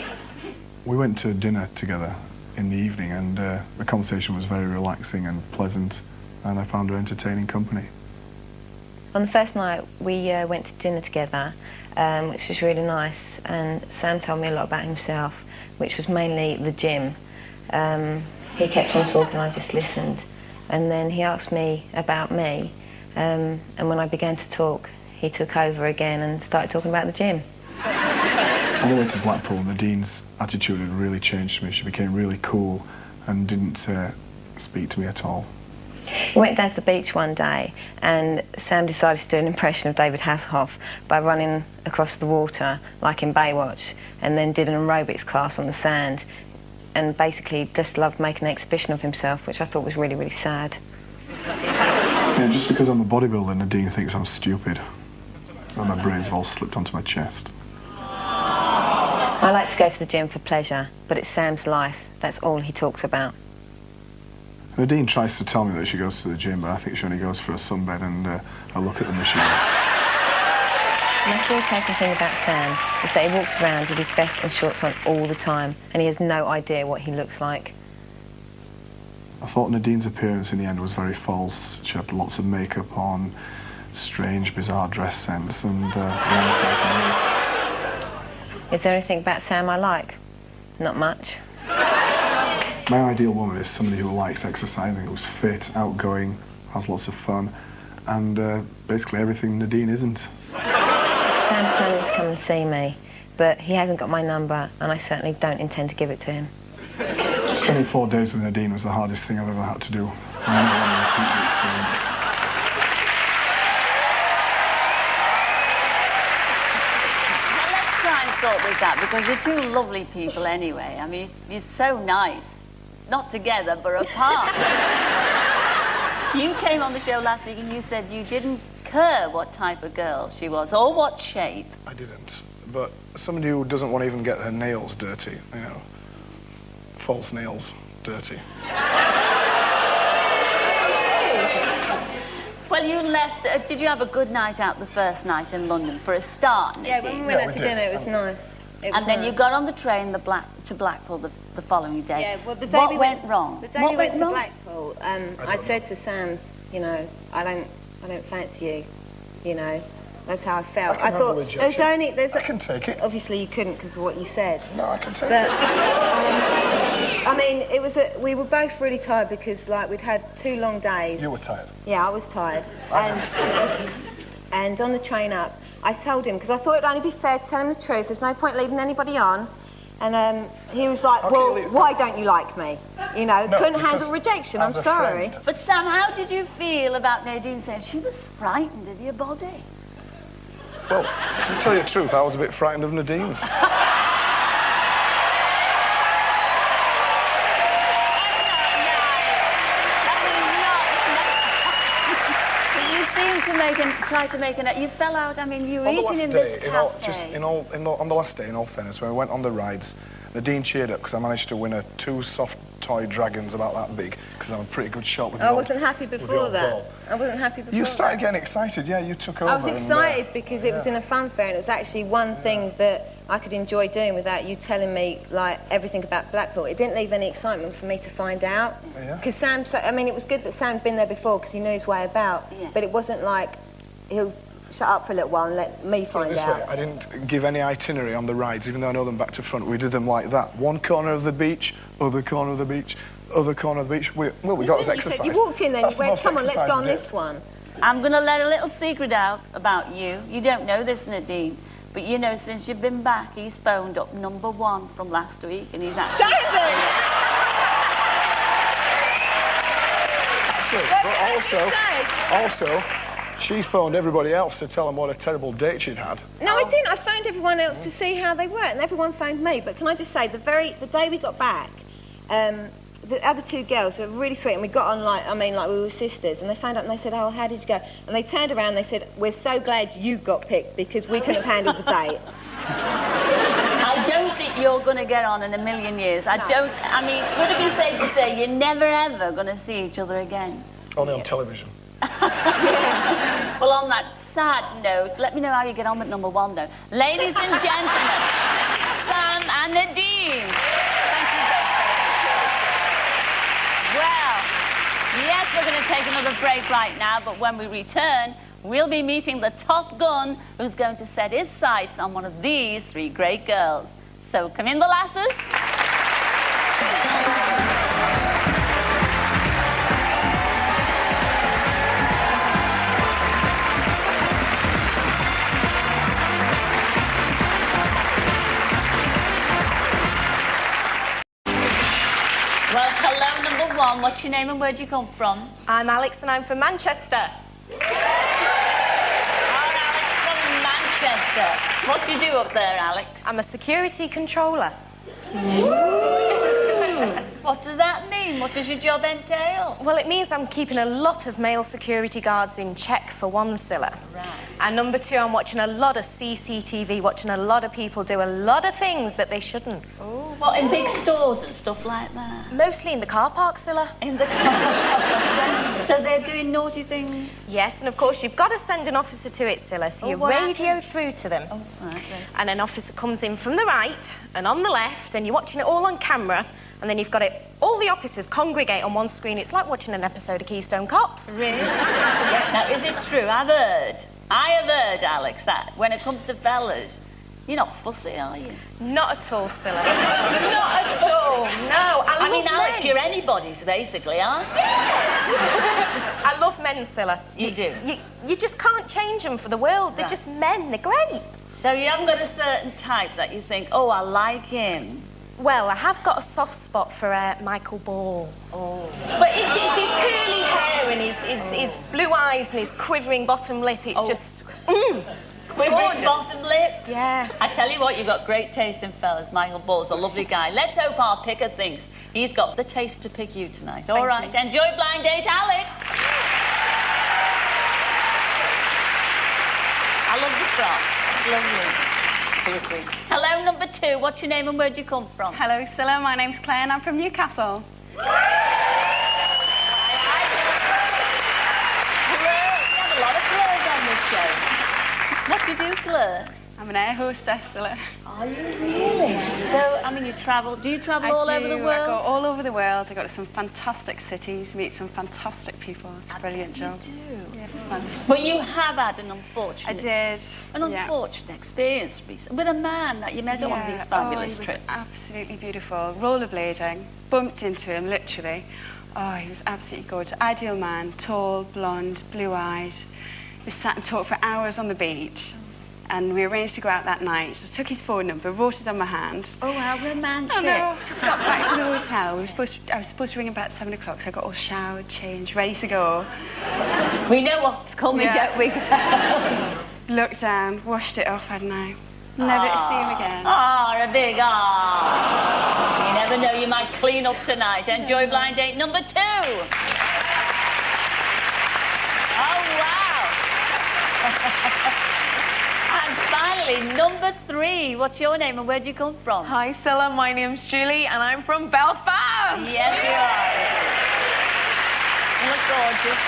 We went to dinner together in the evening, and the conversation was very relaxing and pleasant, and I found her entertaining company. On the first night, we went to dinner together, which was really nice, and Sam told me a lot about himself, which was mainly the gym. He kept on talking, I just listened, and then he asked me about me, and when I began to talk, he took over again and started talking about the gym. When we went to Blackpool, Nadine's attitude had really changed to me. She became really cool and didn't speak to me at all. We went down to the beach one day, and Sam decided to do an impression of David Hasselhoff by running across the water, like in Baywatch, and then did an aerobics class on the sand, and basically just loved making an exhibition of himself, which I thought was really, really sad. Yeah, just because I'm a bodybuilder, Nadine thinks I'm stupid. And my braids have all slipped onto my chest. I like to go to the gym for pleasure, but it's Sam's life. That's all he talks about. Nadine tries to tell me that she goes to the gym, but I think she only goes for a sunbed and a look at the machine. The most irritating thing about Sam is that he walks around with his vest and shorts on all the time, and he has no idea what he looks like. I thought Nadine's appearance in the end was very false. She had lots of makeup on, strange, bizarre dress sense, and Is there anything about Sam I like? Not much. My ideal woman is somebody who likes exercising, who's fit, outgoing, has lots of fun, and basically everything Nadine isn't. Sam's planning to come and see me, but he hasn't got my number, and I certainly don't intend to give it to him. Spending 4 days with Nadine was the hardest thing I've ever had to do. I never want to repeat the experience. Well, let's try and sort this out, because you're two lovely people anyway. I mean, you're so nice. Not together, but apart. You came on the show last week and you said you didn't care what type of girl she was, or what shape. I didn't. But somebody who doesn't want to even get her nails dirty, you know. False nails dirty. Well, you left... did you have a good night out the first night in London for a start, Nadine? Yeah, when we went out to dinner, it was nice. And then you got on the train to Blackpool the following day. Yeah, well, the day what we went wrong? The day we went to Blackpool, I said to Sam, you know, I don't fancy you, you know. That's how I felt. I thought there's only... I can take it. Obviously you couldn't because of what you said. No, I can take it. I mean, it was we were both really tired because, like, we'd had 2 long days. You were tired? Yeah, I was tired. And on the train up, I told him, because I thought it'd only be fair to tell him the truth. There's no point leading anybody on. And he was like, well, why don't you like me? You know, No, couldn't handle rejection, I'm sorry. But Sam, how did you feel about Nadine saying she was frightened of your body? Well, to tell you the truth, I was a bit frightened of Nadine's. Try to make an... You fell out, I mean, you were eating in this cafe. On the last day, in all fairness, when we went on the rides, Nadine cheered up because I managed to win her 2 soft toy dragons about that big, because I'm a pretty good shot with the I old, wasn't happy before that. I wasn't happy before You started that. getting excited, yeah, you took over. I was excited because it was in a fun fair, and it was actually one thing that I could enjoy doing without you telling me, like, everything about Blackpool. It didn't leave any excitement for me to find out. Because Sam, I mean, it was good that Sam'd been there before because he knew his way about, but it wasn't like he'll shut up for a little while and let me find out. I didn't give any itinerary on the rides, even though I know them back to front. We did them like that. One corner of the beach, other corner of the beach, other corner of the beach. We got us exercise. You walked in there and you went, come on, let's go on this one. I'm going to let a little secret out about you. You don't know this, Nadine, but you know, since you've been back, he's phoned up #1 from last week, and he's actually... But also, she phoned everybody else to tell them what a terrible date she'd had. No, I didn't. I phoned everyone else to see how they were, and everyone phoned me. But can I just say, the day we got back, the other 2 girls were really sweet, and we got on like we were sisters. And they phoned up and they said, "Oh, how did you go?" And they turned around and they said, "We're so glad you got picked because we couldn't have handled the date." I don't think you're going to get on in a million years. I mean, would it be safe to say you're never ever going to see each other again? Only on television. Well, on that sad note, let me know how you get on with #1, though. Ladies and gentlemen, Sam and Nadine. Thank you both. Well, yes, we're going to take another break right now, but when we return, we'll be meeting the Top Gun who's going to set his sights on one of these 3 great girls. So come in, the lasses. Well, hello, #1. What's your name and where'd you come from? I'm Alex and I'm from Manchester. Alex from Manchester. What do you do up there, Alex? I'm a security controller. What does that mean? What does your job entail? Well, it means I'm keeping a lot of male security guards in check, for one, Scylla. Right. And #2, I'm watching a lot of CCTV, watching a lot of people do a lot of things that they shouldn't. What, in big stores and stuff like that? Mostly in the car park, Scylla. In the car park? So they're doing naughty things? Yes, and of course you've got to send an officer to it, Scylla, so you radio through to them. Oh, right. And an officer comes in from the right and on the left, and you're watching it all on camera, and then you've got all the officers congregate on one screen. It's like watching an episode of Keystone Cops. Really? Now, is it true? I have heard, Alex, that when it comes to fellas, You're not fussy, are you? Not at all, Cilla. Not at all, no. I mean, love Alex, men. you're anybody's, basically, aren't you? Yes! I love men, Cilla. You do? You just can't change them for the world. They're just men. They're great. So you haven't got a certain type that you think, oh, I like him? Well, I have got a soft spot for Michael Ball. Oh. But it's his curly hair and his blue eyes and his quivering bottom lip. It's just... Quivering bottom lip? Yeah. I tell you what, you've got great taste in fellas. Michael Ball's a lovely guy. Let's hope our picker thinks he's got the taste to pick you tonight. All right, enjoy Blind Date Alex. I love the frock. It's lovely. Hello, number 2. What's your name and where do you come from? Hello, Cilla. My name's Claire and I'm from Newcastle. We have a lot of Claires on this show. What do you do, Claire? I'm an air hostess, Cilla. Are you really? So, I mean, you travel. Do you travel all over the world? I go all over the world. I go to some fantastic cities, meet some fantastic people. It's a brilliant job. You do? Yeah, it's fantastic. But you have had an unfortunate... I did. An unfortunate experience with a man that you met on one of these fabulous trips. He was absolutely beautiful. Rollerblading. Bumped into him, literally. Oh, he was absolutely gorgeous. Ideal man. Tall, blonde, blue-eyed. We sat and talked for hours on the beach. And we arranged to go out that night. So I took his phone number, wrote it on my hand. Oh, how romantic. I know. Got back to the hotel. I was supposed to ring about 7 o'clock, so I got all showered, changed, ready to go. We know what's coming, don't we? Looked down, washed it off, hadn't I? Never to see him again. A big You never know, you might clean up tonight. Enjoy Blind Date number 2. Oh, wow. And finally, number 3. What's your name and where do you come from? Hi, Cilla. My name's Julie and I'm from Belfast. Yes, you are. You look gorgeous.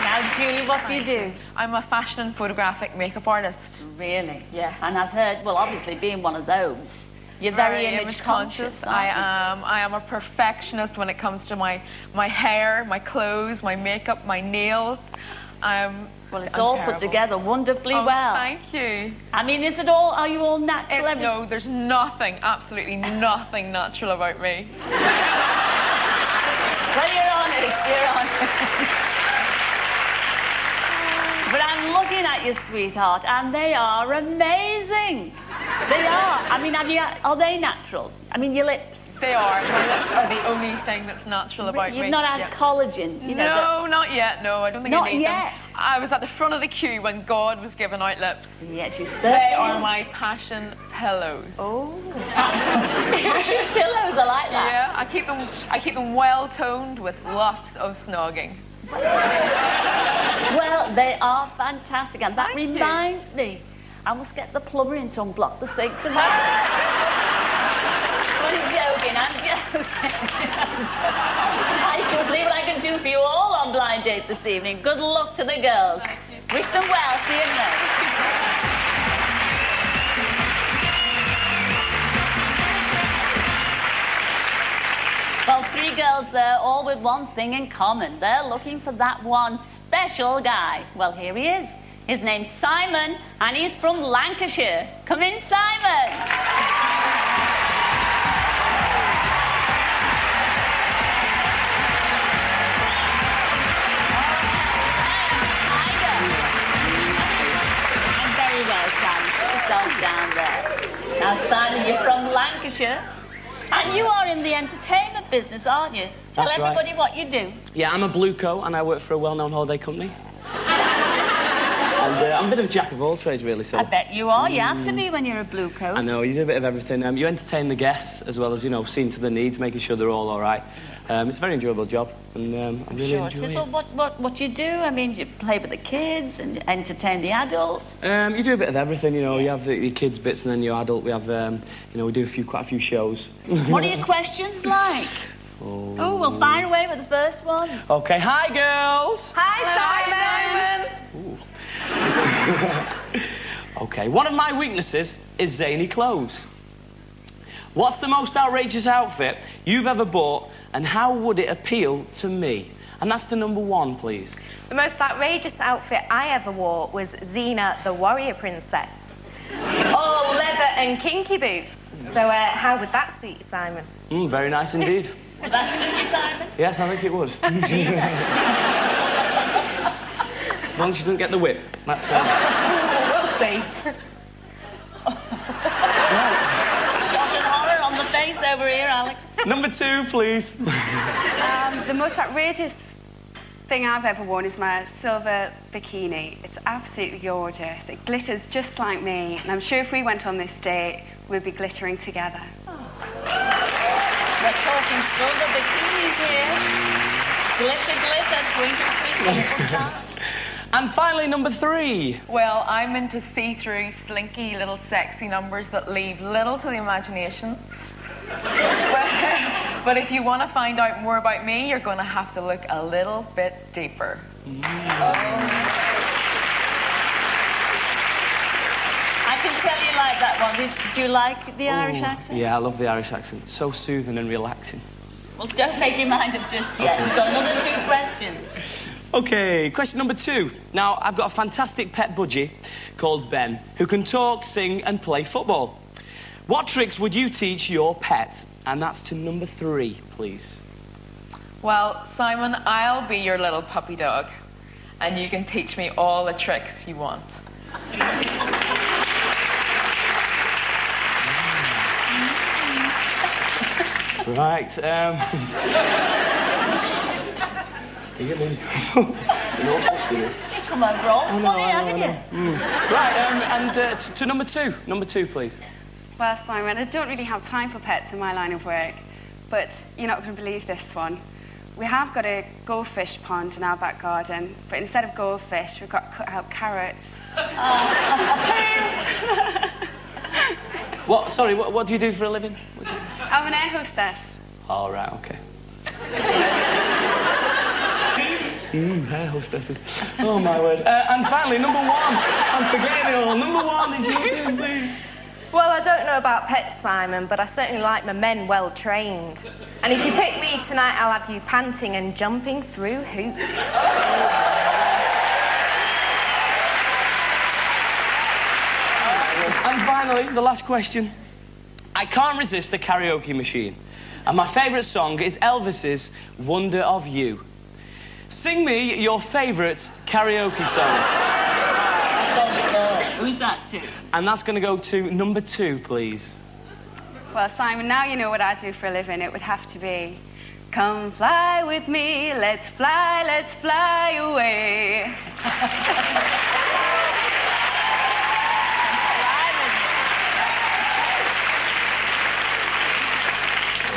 Now, Julie, what do you do? I'm a fashion and photographic makeup artist. Really? Yes. And I've heard, well, obviously, being one of those, you're very image conscious. I am a perfectionist when it comes to my hair, my clothes, my makeup, my nails. Well, it's all put together wonderfully well. Thank you. I mean, is it all, are you all natural? No, there's nothing, absolutely nothing natural about me. Well, you're honest, But I'm looking at you, sweetheart, and they are amazing. They are. I mean, are they natural? I mean, your lips. They are. My lips are the only thing that's natural about me. You've not had collagen? You know, no, not yet. No, I don't think I need them. Not yet? I was at the front of the queue when God was giving out lips. Yes, you said. They are my passion pillows. Oh. Passion pillows, I like that. Yeah, I keep them well toned with lots of snogging. Well, they are fantastic, and that reminds me, I must get the plumber in to unblock the sink tomorrow. I'm joking. I shall see what I can do for you all on Blind Date this evening. Good luck to the girls. Wish them well. See you next. Well, 3 girls there, all with one thing in common. They're looking for that one special guy. Well, here he is. His name's Simon, and he's from Lancashire. Come in, Simon. And very well, Simon. Put yourself down there. Now, Simon, you're from Lancashire. And you are in the entertainment business, aren't you? Tell That's everybody right. what you do. Yeah, I'm a blue coat and I work for a well-known holiday company. And I'm a bit of a jack of all trades, really, so... I bet you are. You have to be when you're a blue coat. I know, you do a bit of everything. You entertain the guests as well as, you know, seeing to the needs, making sure they're all right. It's a very enjoyable job, and I really enjoy it. Well, what do you do? I mean, do you play with the kids and entertain the adults? You do a bit of everything, you know. You have the kids bits and then your adult. We have, you know, we do quite a few shows. What are your questions like? Oh, well, fire away with the first one. Okay, hi, girls. Hi, Simon. Okay, one of my weaknesses is zany clothes. What's the most outrageous outfit you've ever bought, and how would it appeal to me? And that's the number 1, please. The most outrageous outfit I ever wore was Xena, the warrior princess. Oh, All leather and kinky boots. So how would that suit you, Simon? Very nice indeed. Would that suit you, Simon? Yes, I think it would. As long as you don't get the whip, that's it. We'll see. Shock and horror on the face over here, Alex. Number 2, please. The most outrageous thing I've ever worn is my silver bikini. It's absolutely gorgeous. It glitters just like me, and I'm sure if we went on this date, we'd be glittering together. We're talking silver bikinis here. Glitter, glitter, twinkle, twinkle, little star. And finally, number 3. Well, I'm into see-through, slinky, little sexy numbers that leave little to the imagination. But if you want to find out more about me, you're going to have to look a little bit deeper. I can tell you like that one. Do you like the Irish accent? Yeah, I love the Irish accent. So soothing and relaxing. Well, don't make your mind up just yet. We've got another 2 questions. Okay, question number 2. Now, I've got a fantastic pet budgie called Ben, who can talk, sing, and play football. What tricks would you teach your pet? And that's to number 3, please. Well, Simon, I'll be your little puppy dog, and you can teach me all the tricks you want. Right, you get me? You're awful still. Come on, bro. Funny, haven't you? Right, and to number 2. Number 2, please. Well, Simon, I don't really have time for pets in my line of work, but you're not going to believe this one. We have got a goldfish pond in our back garden, but instead of goldfish, we've got cut out carrots. What? Sorry, what do you do for a living? I'm an air hostess. Oh, right, okay. Air hostesses. Oh, my word. And finally, number 1. I'm forgetting it all. Number 1 is your turn, please. Well, I don't know about pets, Simon, but I certainly like my men well trained. And if you pick me tonight, I'll have you panting and jumping through hoops. And finally, the last question. I can't resist a karaoke machine. And my favourite song is Elvis's Wonder of You. Sing me your favourite karaoke song. That's on the floor. Who's that to? And that's going to go to number 2, please. Well, Simon, now you know what I do for a living. It would have to be, come fly with me, let's fly away.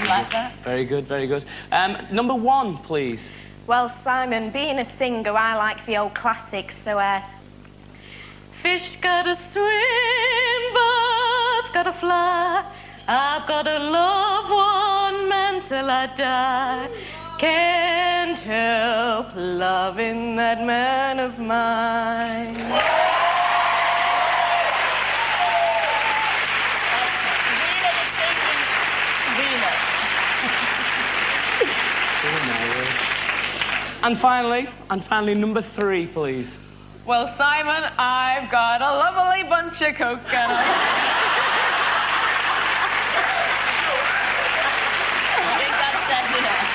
Like that? Very good, very good. Number 1, please. Well, Simon, being a singer, I like the old classics, so, fish gotta swim, birds gotta fly. I've gotta love one man till I die. Can't help loving that man of mine. And finally, number 3, please. Well, Simon, I've got a lovely bunch of coconuts. I think that says it all.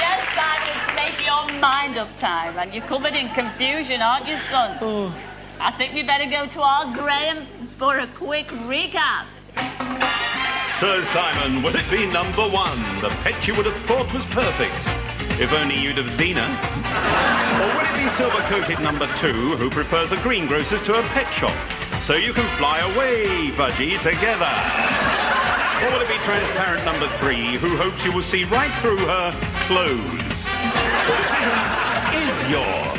Yes, Simon, it's make your mind up time, and you're covered in confusion, aren't you, son? Oh. I think we better go to our Graham for a quick recap. So, Simon, would it be number 1, the pet you would have thought was perfect? If only you'd have Xena. Or would it be silver-coated number 2, who prefers a greengrocer's to a pet shop? So you can fly away, Budgie, together. Or will it be transparent number 3, who hopes you will see right through her clothes? The decision is yours.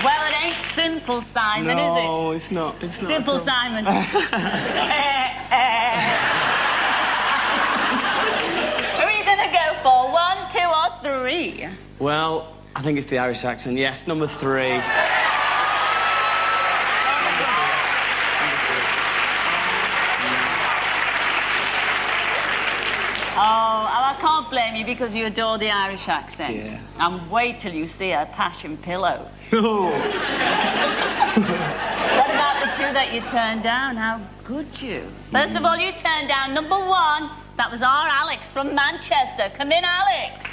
Well, it ain't simple, Simon, is it? No, it's not. It's not. Simple, Simon. Who are you going to go for? 1, 2, or 3? Well, I think it's the Irish accent. Yes, number 3. Oh, I can't blame you because you adore the Irish accent. Yeah. And wait till you see her passion pillows. Oh. What about the two that you turned down? How could you? First of all, you turned down number 1. That was our Alex from Manchester. Come in, Alex.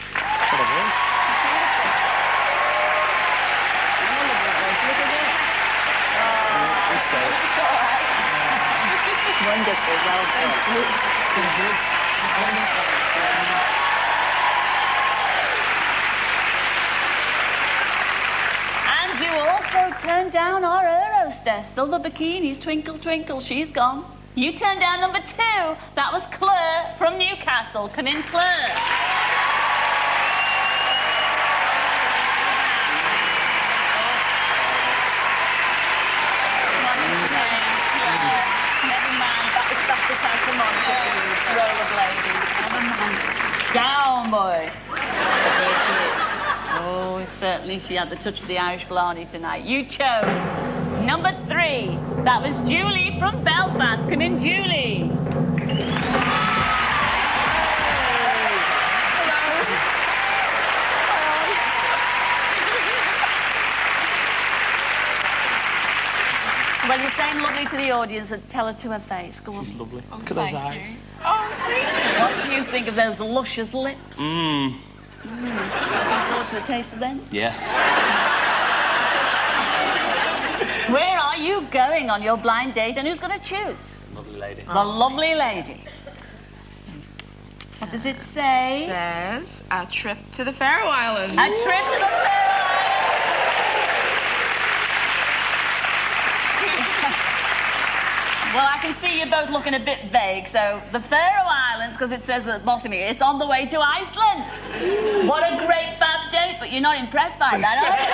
Wonderful, well And you also turned down our Eurostess, Silver Bikinis, Twinkle Twinkle, she's gone. You turned down number 2, that was Claire from Newcastle. Come in, Claire. Santa Monica, rollerblading. Never mind. Down, boy. There she is. Oh, certainly she had the touch of the Irish Blarney tonight. You chose number 3. That was Julie from Belfast. Come in, Julie. Well, you're saying lovely to the audience and tell her to her face. Go on. She's lovely. Look at those eyes. Oh, thank you. What do you think of those luscious lips? Mmm. Looking forward to a taste of them? Yes. Where are you going on your blind date and who's going to choose? Lovely lady. The lovely lady. What does it say? It says a trip to the Faroe Islands. A trip to the Faroe Islands. Well, I can see you're both looking a bit vague. So, the Faroe Islands, because it says at the bottom here, it's on the way to Iceland. What a great fab date, but you're not impressed by that, are you?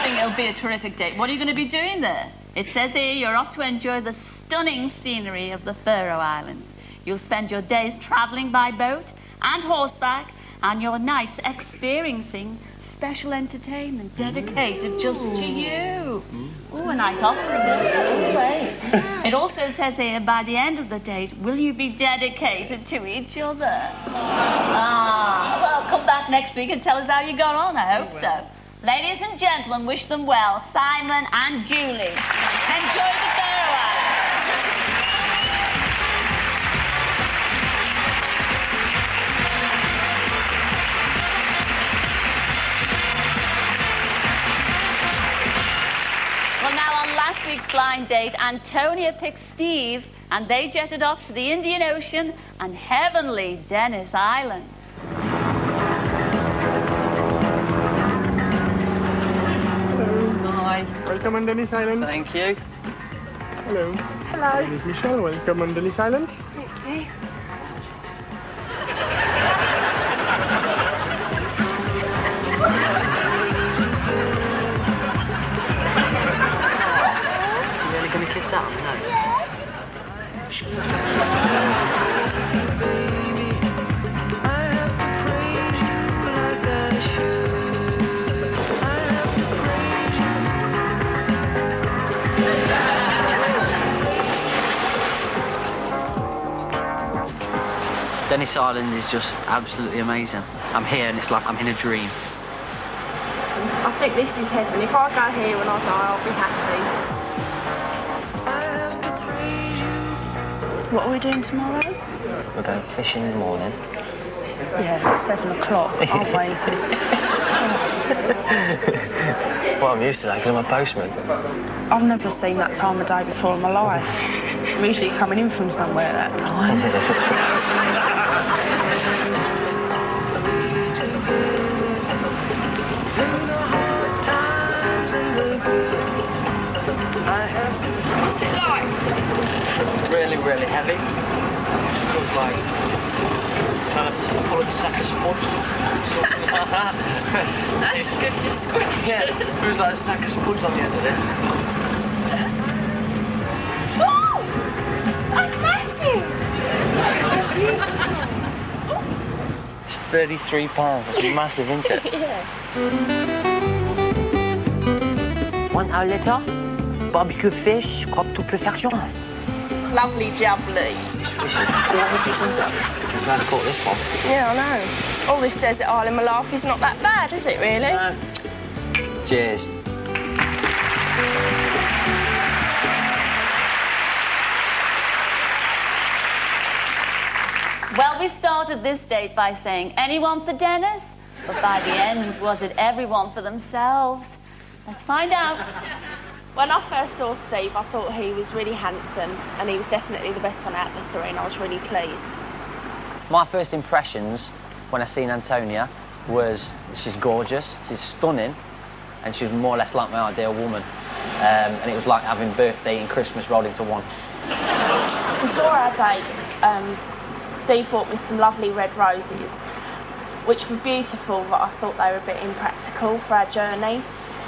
I think it'll be a terrific date. What are you going to be doing there? It says here you're off to enjoy the stunning scenery of the Faroe Islands. You'll spend your days travelling by boat and horseback, and your nights experiencing special entertainment dedicated just to you. Ooh, a night off for a minute. Wait. It also says here, by the end of the date, will you be dedicated to each other? Well, come back next week and tell us how you got on. I hope so. Ladies and gentlemen, wish them well, Simon and Julie. Enjoy the Faroe Islands. Well, now on last week's blind date, Antonia picked Steve, and they jetted off to the Indian Ocean and heavenly Dennis Island. Hi. Welcome on Dennis Island. Thank you. Hello. Hello. My name is Michelle. Welcome on Dennis Island. Thank you. You really going to kiss up? No. Dennis Island is just absolutely amazing. I'm here and it's like I'm in a dream. I think this is heaven. If I go here when I die, I'll be happy. What are we doing tomorrow? We're going fishing in the morning. Yeah, it's 7 o'clock, aren't we? Well, I'm used to that because I'm a postman. I've never seen that time of day before in my life. I'm usually coming in from somewhere at that time. What's it like? Really, really heavy. Feels like trying to pull a sack of spuds. Something like that. That's a good description. Yeah, feels like a sack of spuds on the end of this. Oh! That's massive! It's 33 pounds. That's massive, isn't it? Yeah. 1 hour later, barbecue fish, cocked to perfection. lovely jubbly. This is gorgeous, isn't it? I'm glad I caught this one. Yeah, I know. All this desert island malarkey's not that bad, is it, really? No. Cheers. Well, we started this date by saying, anyone for Dennis? But by the end, was it everyone for themselves? Let's find out. When I first saw Steve, I thought he was really handsome, and he was definitely the best one out of the three, and I was really pleased. My first impressions when I seen Antonia was she's gorgeous, she's stunning, and she's more or less like my ideal woman. And it was like having birthday and Christmas rolled into one. Before our date, Steve bought me some lovely red roses, which were beautiful, but I thought they were a bit impractical for our journey.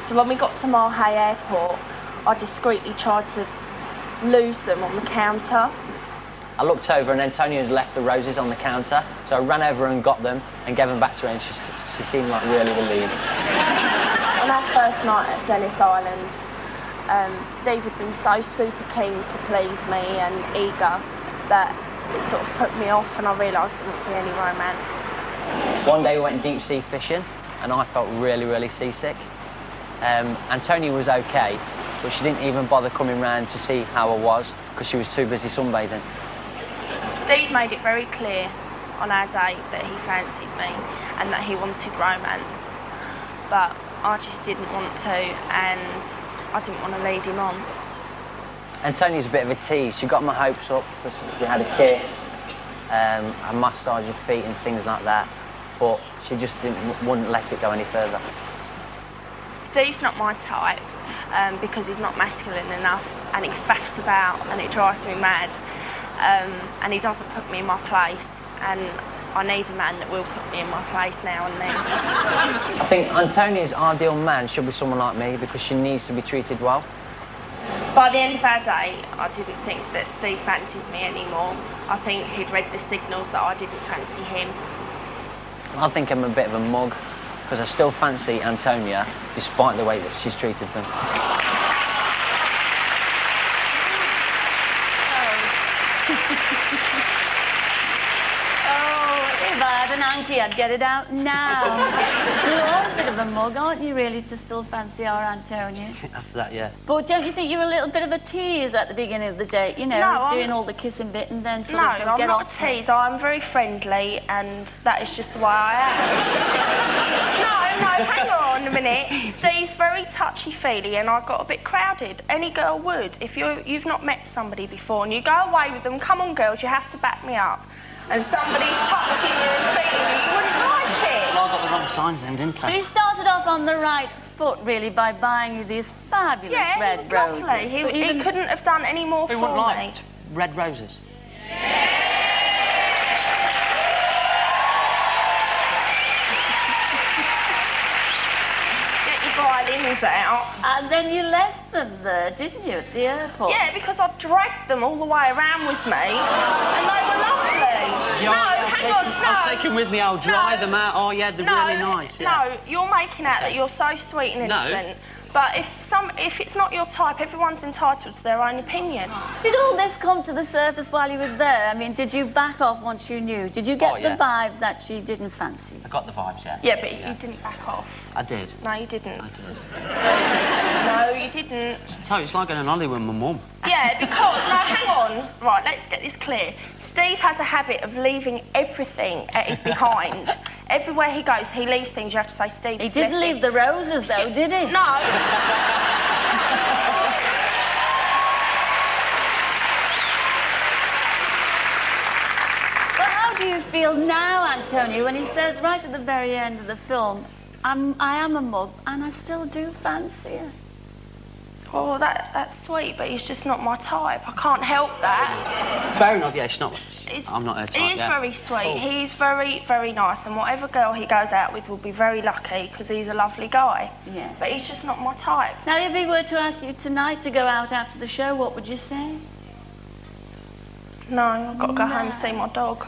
So when we got to Marhay Airport, I discreetly tried to lose them on the counter. I looked over and Antonia had left the roses on the counter, so I ran over and got them and gave them back to her, and she seemed like really relieved. On our first night at Dennis Island, Steve had been so super keen to please me and eager that it sort of put me off, and I realised there wouldn't be any romance. One day we went deep sea fishing and I felt really, really seasick. Antonia was okay, but she didn't even bother coming round to see how I was because she was too busy sunbathing. Steve made it very clear on our date that he fancied me and that he wanted romance, but I just didn't want to, and I didn't want to lead him on. Antonia's a bit of a tease. She got my hopes up because we had a kiss, a massage of feet and things like that, but she just wouldn't let it go any further. Steve's not my type because he's not masculine enough, and he faffs about and it drives me mad, and he doesn't put me in my place, and I need a man that will put me in my place now and then. I think Antonia's ideal man should be someone like me because she needs to be treated well. By the end of our day, I didn't think that Steve fancied me anymore. I think he'd read the signals that I didn't fancy him. I think I'm a bit of a mug because I still fancy Antonia despite the way that she's treated me. If I had an Anki, I'd get it out now. You are a bit of a mug, aren't you, really, to still fancy our Antonia? After that, yeah. But don't you think you're a little bit of a tease at the beginning of the date? You know, No, doing all the kissing bit and then sort No, of I'm get not off. a tease. I'm very friendly, and that is just the way I am. No, hang on a minute. Steve's very touchy-feely, and I got a bit crowded. Any girl would. If you've not met somebody before and you go away with them, come on, girls, you have to back me up. And somebody's touching you and feeling you, you wouldn't like it. Well, I got the wrong signs then, didn't I? But he started off on the right foot, really, by buying you these fabulous red he was roses. lovely. He couldn't have done any more Who for wouldn't me. like red roses? Get your violins out. And then you left them there, didn't you, at the airport? Yeah, because I dragged them all the way around with me, and they were lovely. Yeah, I'll take them with me, I'll dry them out. Oh, yeah, they're really nice. Yeah. No, you're making out that you're so sweet and No. innocent. But if it's not your type, everyone's entitled to their own opinion. Did all this come to the surface while you were there? I mean, did you back off once you knew? Did you get the vibes that she didn't fancy? I got the vibes, yeah. Yeah, but you didn't back off. I did. No, you didn't. I did. No, you didn't. It's like going on holiday with my mum. Yeah, because, no, hang on. Right, let's get this clear. Steve has a habit of leaving everything at his behind. Everywhere he goes, he leaves things. You have to say, Steve. He didn't leave the roses, though, did he? No. But how do you feel now, Antonia, when he says right at the very end of the film, I am a mug and I still do fancy her? Oh, that's sweet, but he's just not my type. I can't help that. Fair enough, yeah, it's not. I'm not her type. He is very sweet. He's very, very nice, and whatever girl he goes out with will be very lucky because he's a lovely guy. Yeah. But he's just not my type. Now, if he were to ask you tonight to go out after the show, what would you say? No, I've got to go home and see my dog.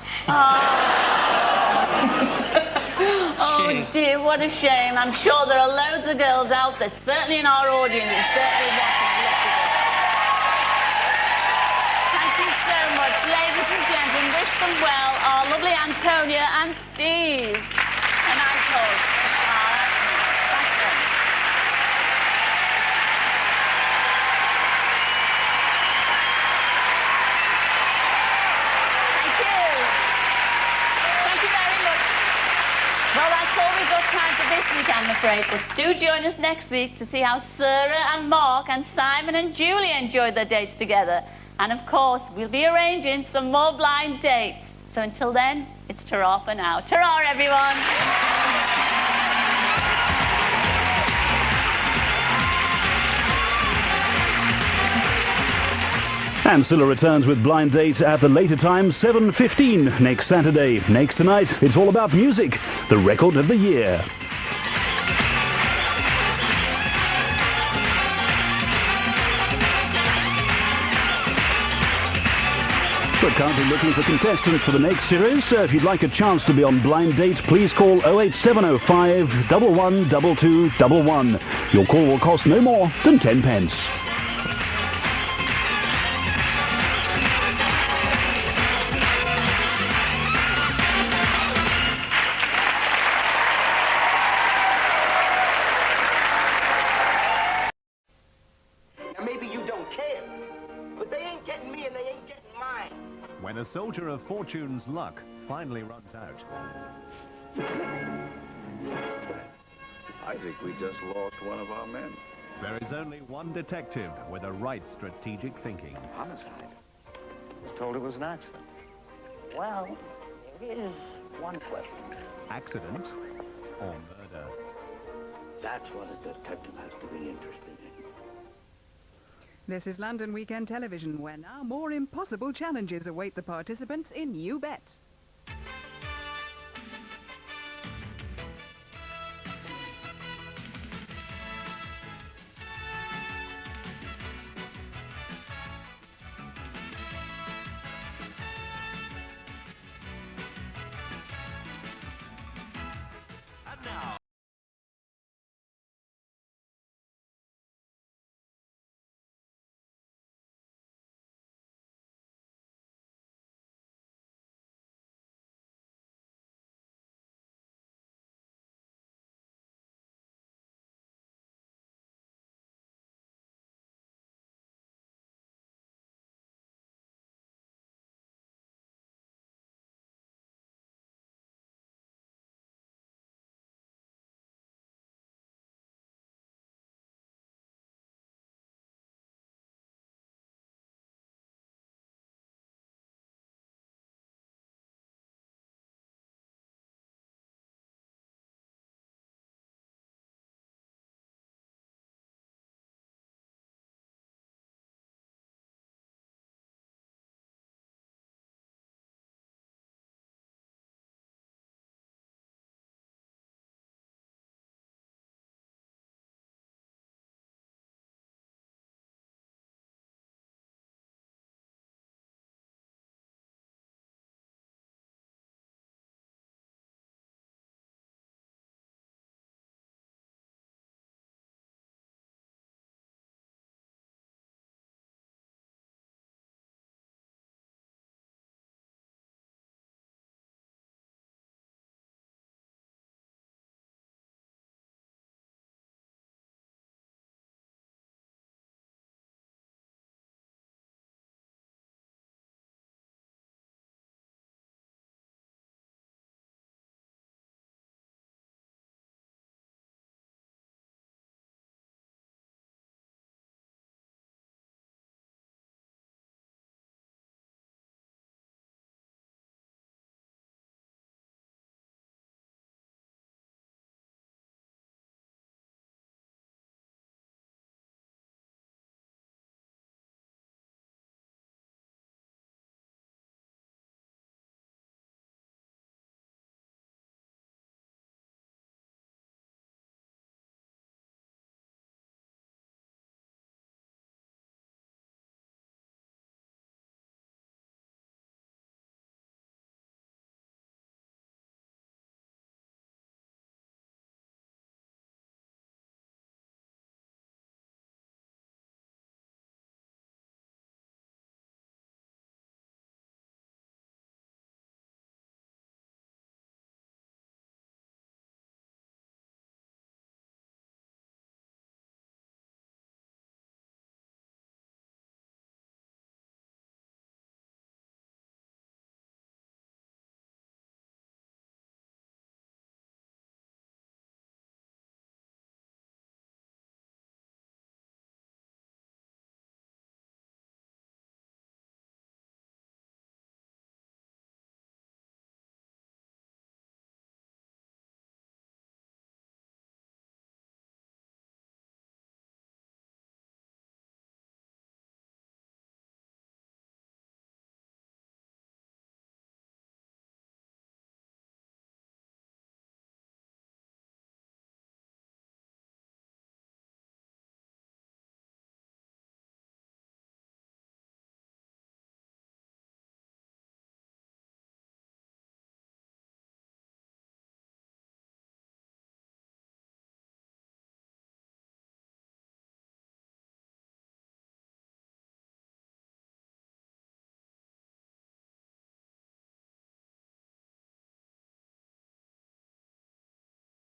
Oh dear, what a shame. I'm sure there are loads of girls out there, certainly in our audience, certainly watching. Thank you Antonia and Steve. And I told. Well, that's all we've got time for this week, I'm afraid. But do join us next week to see how Sarah and Mark and Simon and Julie enjoyed their dates together. And of course, we'll be arranging some more blind dates. So until then, it's ta-ra for now. Ta-ra, everyone! And Scylla returns with Blind Date at the later time, 7:15 next Saturday. Next tonight, it's all about music, the record of the year. We're currently looking for contestants for the next series, so if you'd like a chance to be on Blind Date, please call 08705 112211. Your call will cost no more than 10 pence. When a soldier of fortune's luck finally runs out. I think we just lost one of our men. There is only one detective with the right strategic thinking. Homicide. I was told it was an accident. Well, there is one question. Accident or murder? That's what a detective has to be interested in. This is London Weekend Television, where now more impossible challenges await the participants in You Bet.